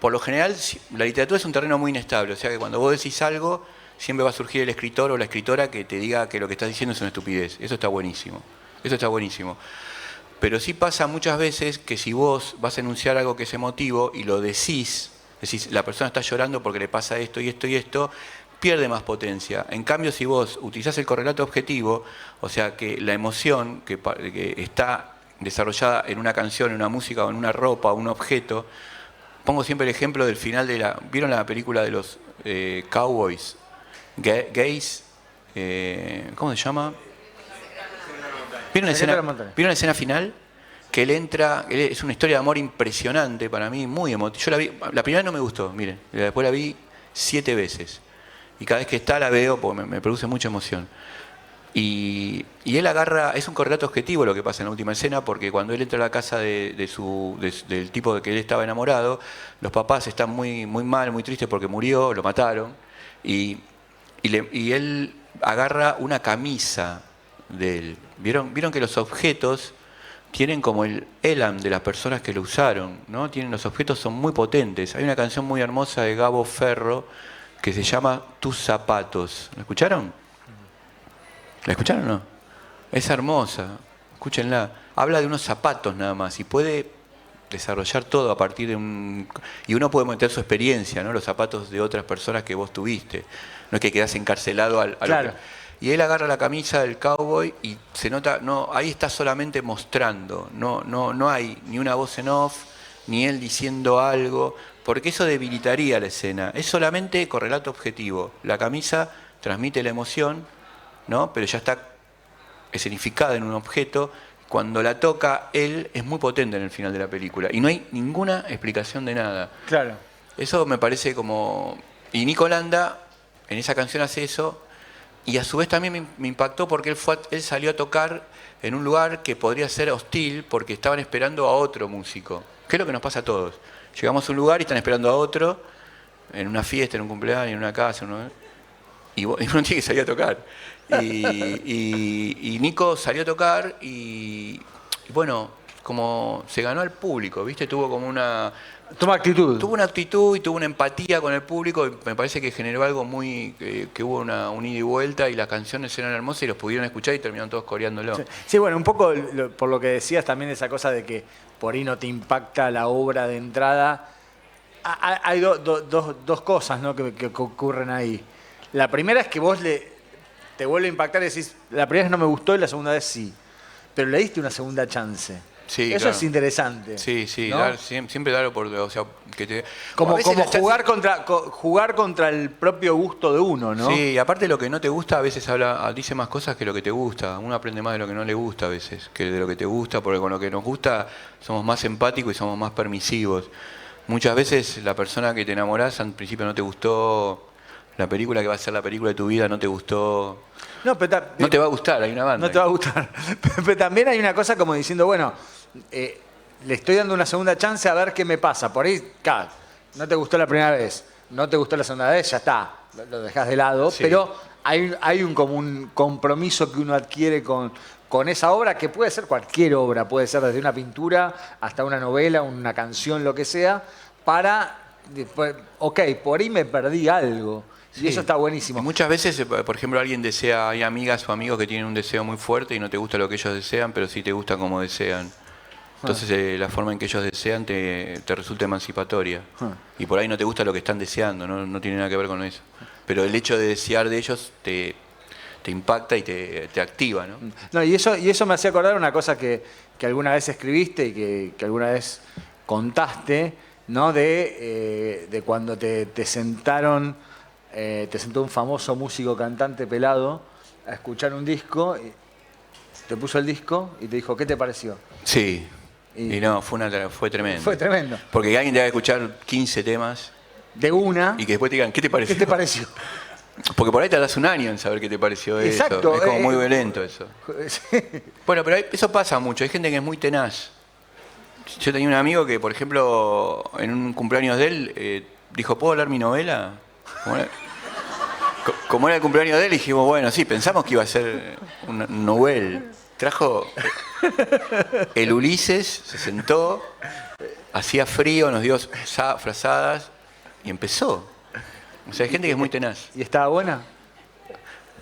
Por lo general, la literatura es un terreno muy inestable, o sea que cuando vos decís algo, siempre va a surgir el escritor o la escritora que te diga que lo que estás diciendo es una estupidez. Eso está buenísimo. Pero sí pasa muchas veces que si vos vas a enunciar algo que es emotivo y lo decís, la persona está llorando porque le pasa esto y esto y esto, pierde más potencia. En cambio, si vos utilizás el correlato objetivo, o sea que la emoción que está desarrollada en una canción, en una música o en una ropa o un objeto, pongo siempre el ejemplo del final de la... ¿Vieron la película de los cowboys? Gays, ¿cómo se llama? ¿Vieron la escena final? Que él entra, es una historia de amor impresionante para mí, muy emotiva. Yo la vi, la primera no me gustó, miren, después la vi 7 veces. Y cada vez que está la veo porque me produce mucha emoción. Y él agarra, es un correlato objetivo lo que pasa en la última escena, porque cuando él entra a la casa del tipo de que él estaba enamorado, los papás están muy mal, muy tristes porque murió, lo mataron, y él agarra una camisa de él. ¿Vieron que los objetos tienen como el elam de las personas que lo usaron, ¿no? Los objetos son muy potentes. Hay una canción muy hermosa de Gabo Ferro que se llama Tus zapatos. ¿La escucharon? ¿La escucharon o no? Es hermosa, escúchenla. Habla de unos zapatos nada más y puede desarrollar todo a partir de un... Y uno puede meter su experiencia, ¿no? Los zapatos de otras personas que vos tuviste. No es que quedás encarcelado a claro. lo que... Y él agarra la camisa del cowboy y se nota, no, ahí está solamente mostrando, no hay ni una voz en off, ni él diciendo algo, porque eso debilitaría la escena. Es solamente correlato objetivo. La camisa transmite la emoción, ¿no? Pero ya está escenificada en un objeto. Cuando la toca él es muy potente en el final de la película. Y no hay ninguna explicación de nada. Claro. Eso me parece como... Y Nico Landa en esa canción hace eso. Y a su vez también me impactó porque él salió a tocar en un lugar que podría ser hostil porque estaban esperando a otro músico. ¿Qué es lo que nos pasa a todos? Llegamos a un lugar y están esperando a otro, en una fiesta, en un cumpleaños, en una casa, y uno tiene que salir a tocar. Y Nico salió a tocar y bueno, como se ganó al público, ¿viste? Tuvo como una... Toma actitud. Tuvo una actitud y tuvo una empatía con el público y me parece que generó algo muy... que hubo un ida y vuelta y las canciones eran hermosas y los pudieron escuchar y terminaron todos coreándolo. Sí, bueno, un poco por lo que decías también esa cosa de que por ahí no te impacta la obra de entrada. Hay dos cosas, ¿no? que ocurren ahí. La primera es que vos te vuelve a impactar y decís, la primera vez no me gustó y la segunda vez sí. Pero le diste una segunda chance. Sí, eso claro. Es interesante. Sí, ¿no? siempre darlo por... O sea, que te... Como jugar contra el propio gusto de uno, ¿no? Sí, y aparte lo que no te gusta a veces dice más cosas que lo que te gusta. Uno aprende más de lo que no le gusta a veces que de lo que te gusta, porque con lo que nos gusta somos más empáticos y somos más permisivos. Muchas veces la persona que te enamorás al principio no te gustó, la película que va a ser la película de tu vida no te gustó. No te va a gustar, hay una banda. No te va a gustar. Pero también hay una cosa como diciendo, bueno, le estoy dando una segunda chance a ver qué me pasa. Por ahí, claro, no te gustó la primera vez, no te gustó la segunda vez, ya está, lo dejás de lado. Sí. Pero hay como un compromiso que uno adquiere con esa obra, que puede ser cualquier obra, puede ser desde una pintura hasta una novela, una canción, lo que sea, para, ok, por ahí me perdí algo. Y eso está buenísimo. Y muchas veces, por ejemplo, alguien desea, hay amigas o amigos que tienen un deseo muy fuerte y no te gusta lo que ellos desean, pero sí te gusta como desean. Entonces la forma en que ellos desean te resulta emancipatoria. Y por ahí no te gusta lo que están deseando, no tiene nada que ver con eso. Pero el hecho de desear de ellos te impacta y te activa, ¿no? No, y eso me hacía acordar una cosa que alguna vez escribiste y que alguna vez contaste, ¿no? De cuando te sentaron... te sentó un famoso músico cantante pelado a escuchar un disco, te puso el disco y te dijo, ¿qué te pareció? Sí, y no, fue tremendo. Fue tremendo. Porque alguien te va a escuchar 15 temas. De una. Y que después te digan, ¿qué te pareció? ¿Qué te pareció? Porque por ahí tardas un año en saber qué te pareció. Exacto, eso. Es como muy violento eso. Sí. Bueno, pero eso pasa mucho. Hay gente que es muy tenaz. Yo tenía un amigo que, por ejemplo, en un cumpleaños de él, dijo, ¿puedo hablar mi novela? Como era el cumpleaños de él, dijimos, bueno, sí, pensamos que iba a ser una novela. Trajo el Ulises, se sentó, hacía frío, nos dio frazadas y empezó. O sea, hay gente que es muy tenaz. ¿Y estaba buena?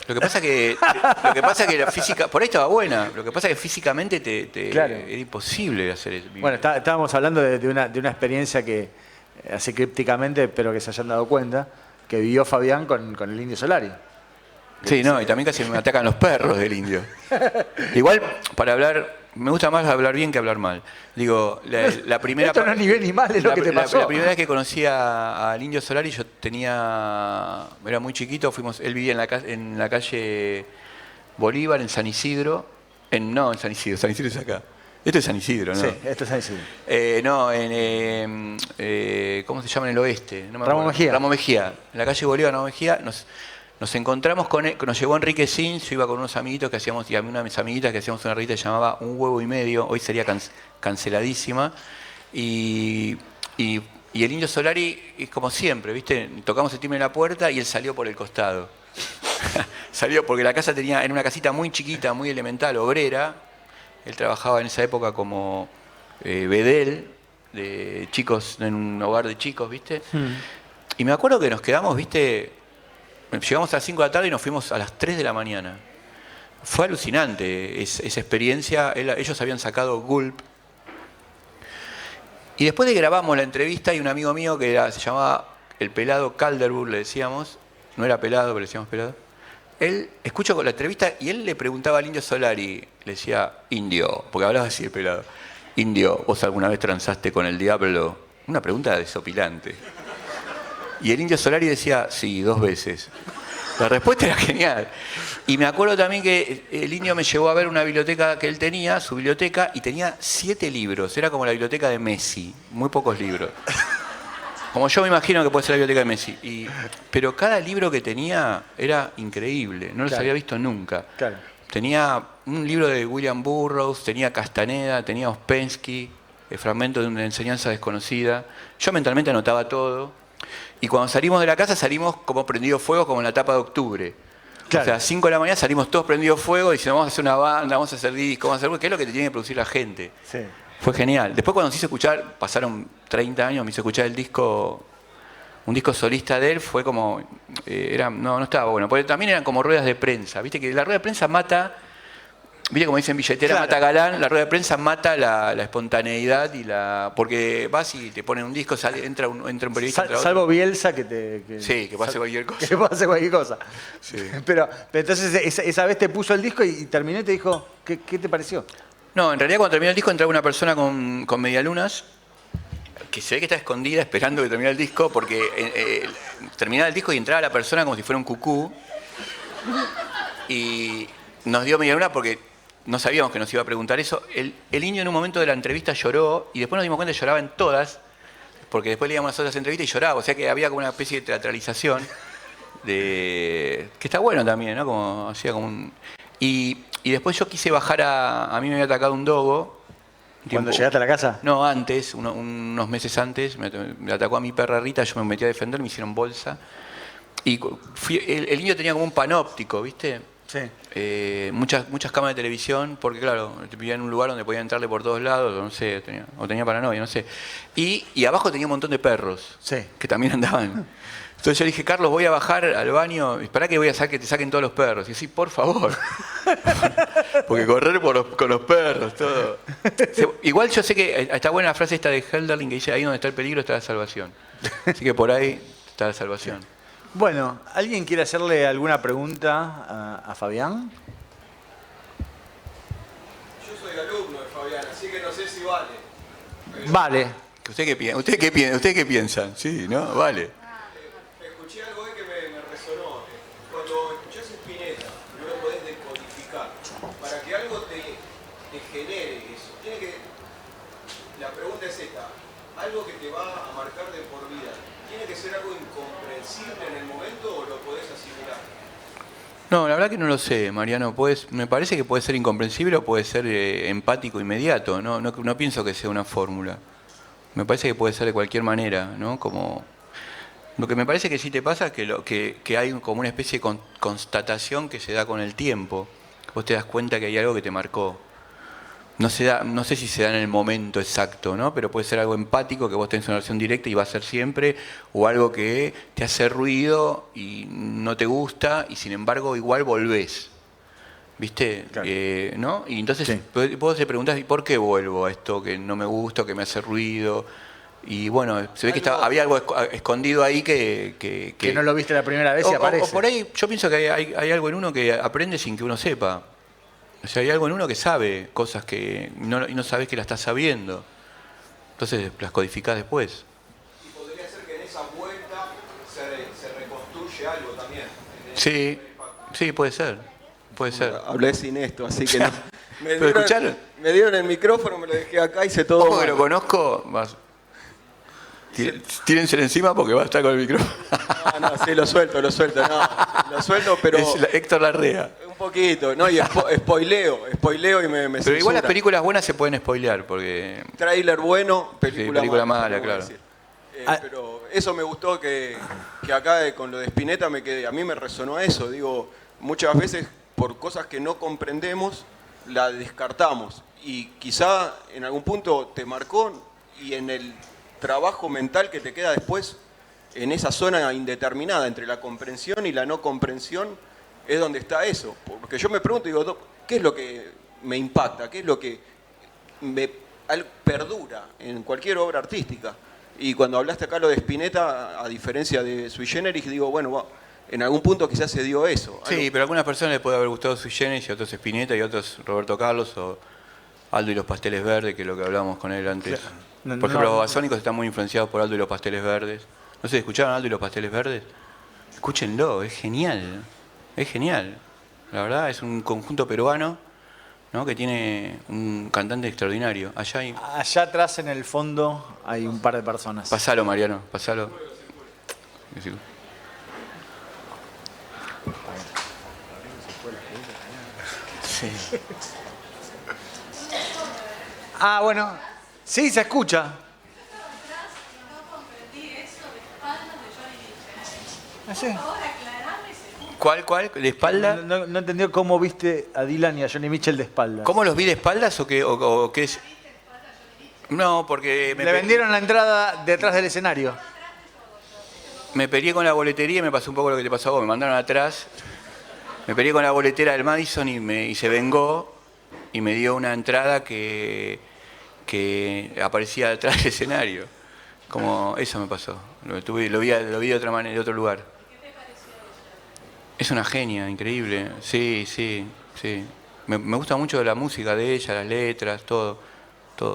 Lo que pasa que la física, por ahí estaba buena, lo que pasa es que físicamente claro. Era imposible hacer eso. Bueno, estábamos hablando de una experiencia que, así crípticamente, espero que se hayan dado cuenta, que vivió Fabián con el Indio Solari. Sí, no, y también casi me atacan los perros del Indio. Igual, para hablar, me gusta más hablar bien que hablar mal. Digo, la primera... Esto no es ni bien ni mal, es lo que te pasó. La primera vez que conocí al Indio Solari, yo era muy chiquito, él vivía en la calle Bolívar, en San Isidro. No, en San Isidro es acá. Esto es San Isidro, ¿no? Sí, esto es San Isidro. ¿Cómo se llama en el oeste? No me Ramos acuerdo. Mejía. Ramos Mejía. En la calle Bolívar, Ramos Mejía, nos encontramos con él, nos llevó Enrique Sin, yo iba con unos amiguitos que hacíamos, y a mí una de mis amiguitas que hacíamos una revista que se llamaba Un Huevo y Medio, hoy sería canceladísima, y el Indio Solari es como siempre, ¿viste? Tocamos el timbre en la puerta y él salió por el costado. Salió porque la casa era una casita muy chiquita, muy elemental, obrera. Él trabajaba en esa época como bedel de chicos, en un hogar de chicos, ¿viste? Y me acuerdo que nos quedamos, ¿viste? Llegamos a las 5 de la tarde y nos fuimos a las 3 de la mañana. Fue alucinante esa experiencia. Ellos habían sacado Gulp. Y después de que grabamos la entrevista, hay un amigo mío que se llamaba el pelado Calderwood, le decíamos. No era pelado, pero le decíamos pelado. Él escuchó con la entrevista y él le preguntaba al Indio Solari, le decía, Indio, porque hablaba así el pelado. Indio, ¿vos alguna vez transaste con el diablo? Una pregunta desopilante. Y el Indio Solari decía, sí, 2 veces. La respuesta era genial. Y me acuerdo también que el Indio me llevó a ver una biblioteca que él tenía, su biblioteca, y tenía 7 libros. Era como la biblioteca de Messi, muy pocos libros. Como yo me imagino que puede ser la biblioteca de Messi. Pero cada libro que tenía era increíble, no los había visto nunca. Claro. Tenía un libro de William Burroughs, tenía Castaneda, tenía Ouspensky, el fragmento de una enseñanza desconocida. Yo mentalmente anotaba todo. Y cuando salimos de la casa salimos como prendidos fuego, como en la tapa de octubre. Claro. O sea, a 5 de la mañana salimos todos prendidos fuego diciendo vamos a hacer una banda, vamos a hacer discos, vamos a hacer... ¿Qué es lo que te tiene que producir la gente? Sí. Fue genial. Después cuando nos hizo escuchar, pasaron 30 años, me hizo escuchar un disco solista de él, fue como... no estaba bueno. Porque también eran como ruedas de prensa. Viste que la rueda de prensa mata... Viste como dicen billetera, claro, mata galán, la rueda de prensa mata la espontaneidad porque vas y te ponen un disco, entra un periodista. Salvo Bielsa sí, que pase cualquier cosa. Que pase cualquier cosa. Sí. Pero entonces esa vez te puso el disco y terminó y te dijo, ¿qué te pareció? No, en realidad cuando terminó el disco entraba una persona con medialunas que se ve que está escondida esperando que termine el disco porque terminaba el disco y entraba la persona como si fuera un cucú y nos dio medialuna porque no sabíamos que nos iba a preguntar eso. El Indio en un momento de la entrevista lloró y después nos dimos cuenta que lloraba en todas, porque después leíamos las otras entrevistas y lloraba, o sea que había como una especie de teatralización, que está bueno también, ¿no? Hacía como un... Y después yo quise bajar a mí me había atacado un dogo. ¿Cuando llegaste a la casa? No, antes, unos meses antes, me atacó a mi perra Rita, yo me metí a defender, me hicieron bolsa. Y el Indio tenía como un panóptico, ¿viste? Sí. Muchas cámaras de televisión, porque claro, vivía en un lugar donde podía entrarle por todos lados, no sé, tenía paranoia, no sé. Y abajo tenía un montón de perros, sí, que también andaban. Entonces yo le dije, Carlos, voy a bajar al baño, esperá que voy a hacer que te saquen todos los perros. Y así, por favor. Porque correr con los perros, todo. Igual yo sé que está buena la frase esta de Hölderlin que dice, ahí donde está el peligro está la salvación. Así que por ahí está la salvación. Bueno, ¿alguien quiere hacerle alguna pregunta a Fabián? Yo soy alumno de Fabián, así que no sé si vale. Vale. ¿Ustedes qué piensan? Sí, ¿no? Vale. Escuché algo hoy que me resonó. Cuando escuchás Spinetta, no lo podés decodificar. Para que algo te genere eso, la pregunta es esta. Algo que te va a marcar de por vida. ¿Tiene que ser algo incomprensible en el momento o lo podés asimilar? No, la verdad que no lo sé, Mariano. Me parece que puede ser incomprensible o puede ser empático inmediato. No pienso que sea una fórmula. Me parece que puede ser de cualquier manera, ¿no? Como lo que me parece que sí te pasa es que hay como una especie de constatación que se da con el tiempo. Vos te das cuenta que hay algo que te marcó. No sé si se da en el momento exacto, ¿no? Pero puede ser algo empático que vos tenés una relación directa y va a ser siempre, o algo que te hace ruido y no te gusta y sin embargo igual volvés. ¿Viste? Claro. ¿No? Y entonces sí, vos te preguntás, ¿y por qué vuelvo a esto que no me gusta, que me hace ruido? Y bueno, se ve que había algo escondido ahí que no lo viste la primera vez y aparece. O por ahí, yo pienso que hay algo en uno que aprende sin que uno sepa. O sea, hay algo en uno que sabe cosas que no sabes que la estás sabiendo. Entonces las codificás después. Y podría ser que en esa vuelta se reconstruye algo también. Sí, puede ser. Puede ser. Hablé sin esto, así que no. ¿Pero escucharon? Me dieron el micrófono, me lo dejé acá y hice todo. Ojo que mal. lo conozco, tírenselo encima porque va a estar con el micrófono. No, sí, lo suelto, no. Lo suelto, pero. Es Héctor Larrea. Un poquito, ¿no? Y spoileo y me Pero censura. igual las películas buenas se pueden spoilear porque... Trailer bueno, película mala, no voy a claro. decir. Pero eso me gustó que acá con lo de Spinetta a mí me resonó eso. Digo, muchas veces por cosas que no comprendemos, la descartamos. Y quizá en algún punto te marcó y en el trabajo mental que te queda después, en esa zona indeterminada entre la comprensión y la no comprensión, es donde está eso. Porque yo me pregunto, digo, ¿qué es lo que me impacta? ¿Qué es lo que perdura en cualquier obra artística? Y cuando hablaste acá lo de Spinetta, a diferencia de Sui Generis, digo, bueno, en algún punto quizás se dio eso. Sí, pero a algunas personas les puede haber gustado Sui Generis y a otros Spinetta y a otros Roberto Carlos o Aldo y los Pasteles Verdes, que es lo que hablábamos con él antes. Por ejemplo, los Babasónicos están muy influenciados por Aldo y los Pasteles Verdes. No sé, ¿escucharon Aldo y los Pasteles Verdes? Escúchenlo, es genial. Es genial. La verdad, es un conjunto peruano, ¿no? Que tiene un cantante extraordinario. Allá atrás en el fondo hay un par de personas. Pasalo, Mariano, pasalo. Sí. Bueno. Sí, se escucha. Sí. ¿Cuál? ¿De espalda? No entendió cómo viste a Dylan y a Johnny Mitchell de espaldas. ¿Cómo los vi de espaldas o qué es? No, porque... Le vendieron la entrada detrás del escenario. Me peleé con la boletería y me pasó un poco lo que te pasó a vos. Me mandaron atrás. Me peleé con la boletera del Madison y se vengó y me dio una entrada que aparecía detrás del escenario. Como eso me pasó. Lo vi de otra manera, de otro lugar. Es una genia, increíble. Sí. Me gusta mucho la música de ella, las letras, todo,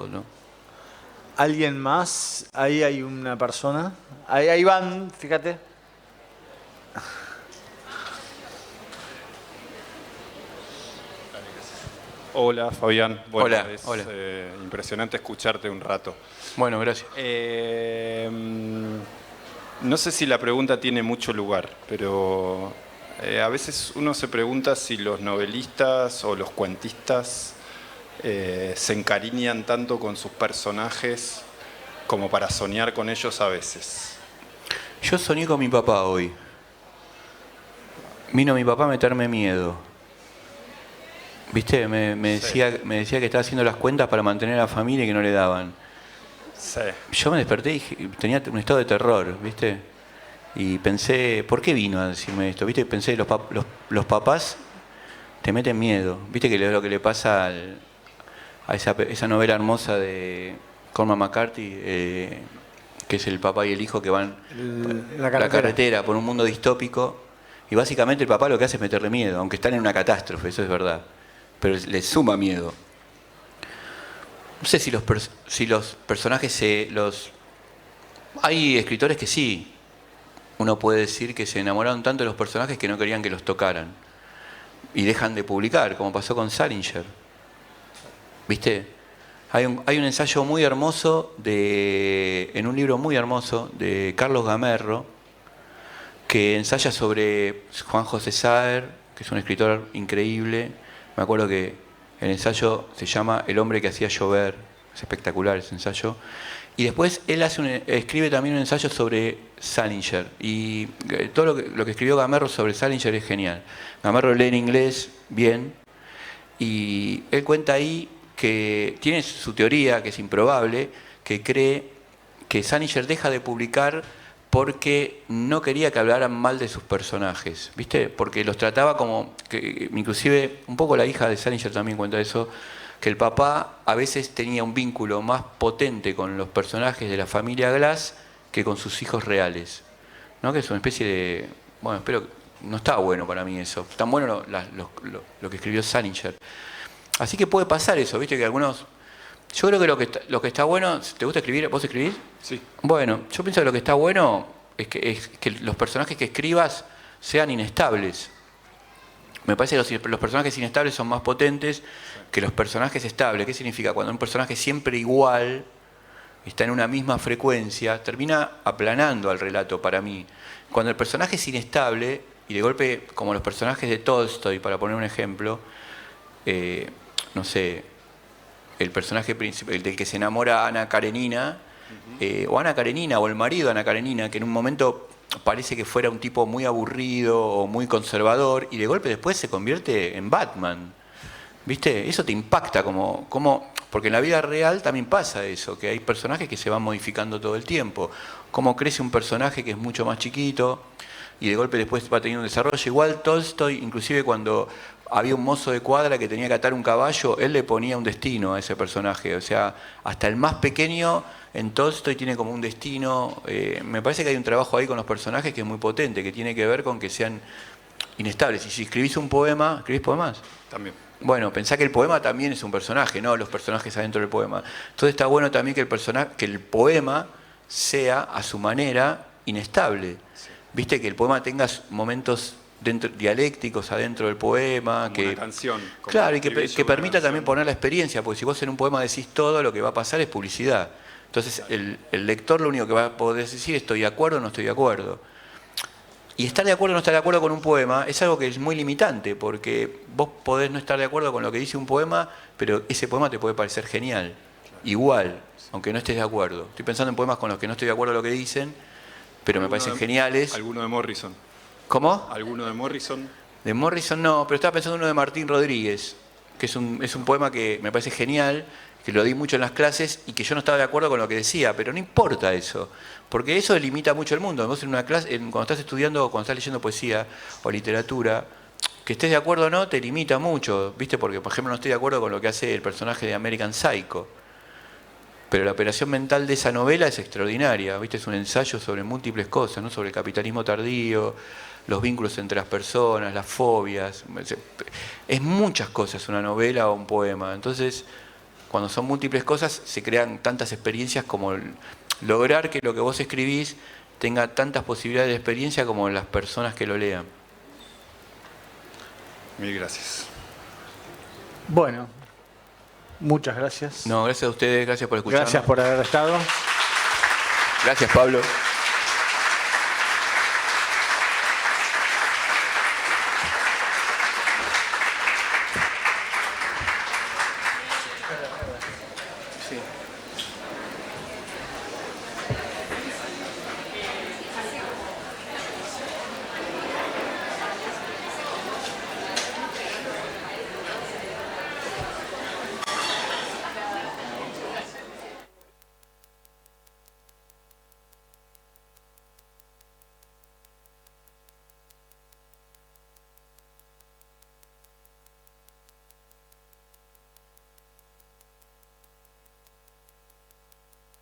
¿no? ¿Alguien más? Ahí hay una persona. Ahí van, fíjate. Hola, Fabián. Hola. Impresionante escucharte un rato. Bueno, gracias. No sé si la pregunta tiene mucho lugar, pero a veces uno se pregunta si los novelistas o los cuentistas se encariñan tanto con sus personajes como para soñar con ellos a veces. Yo soñé con mi papá hoy. Vino mi papá a meterme miedo. ¿Viste? Me decía que estaba haciendo las cuentas para mantener a la familia y que no le daban. Sí. Yo me desperté y tenía un estado de terror, ¿viste? Y pensé, ¿por qué vino a decirme esto? ¿Viste? Pensé, los papás te meten miedo. ¿Viste que es lo que le pasa a esa novela hermosa de Cormac McCarthy, que es el papá y el hijo que van La carretera por un mundo distópico? Y básicamente el papá lo que hace es meterle miedo, aunque están en una catástrofe, eso es verdad. Pero les suma miedo. No sé si los personajes Hay escritores que sí. Uno puede decir que se enamoraron tanto de los personajes que no querían que los tocaran. Y dejan de publicar, como pasó con Salinger. ¿Viste? Hay un ensayo muy hermoso en un libro muy hermoso de Carlos Gamerro, que ensaya sobre Juan José Saer, que es un escritor increíble. Me acuerdo que el ensayo se llama El hombre que hacía llover. Es espectacular ese ensayo. Y después él escribe también un ensayo sobre Salinger. Y todo lo que escribió Gamerro sobre Salinger es genial. Gamerro lee en inglés bien. Y él cuenta ahí que tiene su teoría, que es improbable, que cree que Salinger deja de publicar porque no quería que hablaran mal de sus personajes, ¿viste? Porque los trataba como, inclusive un poco la hija de Salinger también cuenta eso, que el papá a veces tenía un vínculo más potente con los personajes de la familia Glass que con sus hijos reales, ¿no? Que es una especie de... Bueno, espero que... No está bueno para mí eso. Tan bueno lo que escribió Salinger. Así que puede pasar eso, ¿viste? Que algunos... Yo creo que lo que está bueno... ¿Te gusta escribir? ¿Vos escribís? Sí. Bueno, yo pienso que lo que está bueno es que los personajes que escribas sean inestables. Me parece que los personajes inestables son más potentes que los personajes estables. ¿Qué significa? Cuando un personaje siempre igual está en una misma frecuencia, termina aplanando al relato para mí. Cuando el personaje es inestable, y de golpe, como los personajes de Tolstoy, para poner un ejemplo, no sé, el personaje principal, el del que se enamora Ana Karenina, o Ana Karenina, o el marido de Ana Karenina, que en un momento parece que fuera un tipo muy aburrido o muy conservador, y de golpe después se convierte en Batman. ¿Viste? Eso te impacta porque en la vida real también pasa eso, que hay personajes que se van modificando todo el tiempo. Cómo crece un personaje que es mucho más chiquito y de golpe después va teniendo un desarrollo. Igual Tolstoy, inclusive cuando había un mozo de cuadra que tenía que atar un caballo, él le ponía un destino a ese personaje. O sea, hasta el más pequeño en Tolstoy tiene como un destino. Me parece que hay un trabajo ahí con los personajes que es muy potente, que tiene que ver con que sean inestables. Y si escribís un poema, ¿escribís poemas? También. Bueno, pensá que el poema también es un personaje, no los personajes adentro del poema. Entonces está bueno también que el poema sea a su manera inestable. Sí. Viste, que el poema tenga momentos dialécticos adentro del poema. Como una canción. Como Claro, y que estribillo de una permita también canción. poner la experiencia, porque si vos en un poema decís todo, lo que va a pasar es publicidad. Entonces el lector lo único que va a poder decir es estoy de acuerdo o no estoy de acuerdo. Y estar de acuerdo o no estar de acuerdo con un poema es algo que es muy limitante, porque vos podés no estar de acuerdo con lo que dice un poema, pero ese poema te puede parecer genial, igual, aunque no estés de acuerdo. Estoy pensando en poemas con los que no estoy de acuerdo con lo que dicen, pero me parecen geniales. ¿Alguno de Morrison? ¿Cómo? ¿Alguno de Morrison? De Morrison no, pero estaba pensando en uno de Martín Rodríguez, que es un poema que me parece genial, que lo di mucho en las clases y que yo no estaba de acuerdo con lo que decía, pero no importa eso, porque eso limita mucho el mundo. Vos en una clase, cuando estás estudiando o cuando estás leyendo poesía o literatura, que estés de acuerdo o no te limita mucho, ¿viste? Porque, por ejemplo, no estoy de acuerdo con lo que hace el personaje de American Psycho, pero la operación mental de esa novela es extraordinaria, ¿viste? Es un ensayo sobre múltiples cosas, ¿no? Sobre el capitalismo tardío, los vínculos entre las personas, las fobias. Es muchas cosas una novela o un poema. Entonces, cuando son múltiples cosas, se crean tantas experiencias como lograr que lo que vos escribís tenga tantas posibilidades de experiencia como las personas que lo lean. Mil gracias. Bueno, muchas gracias. No, gracias a ustedes, gracias por escucharnos. Gracias por haber estado. Gracias, Pablo.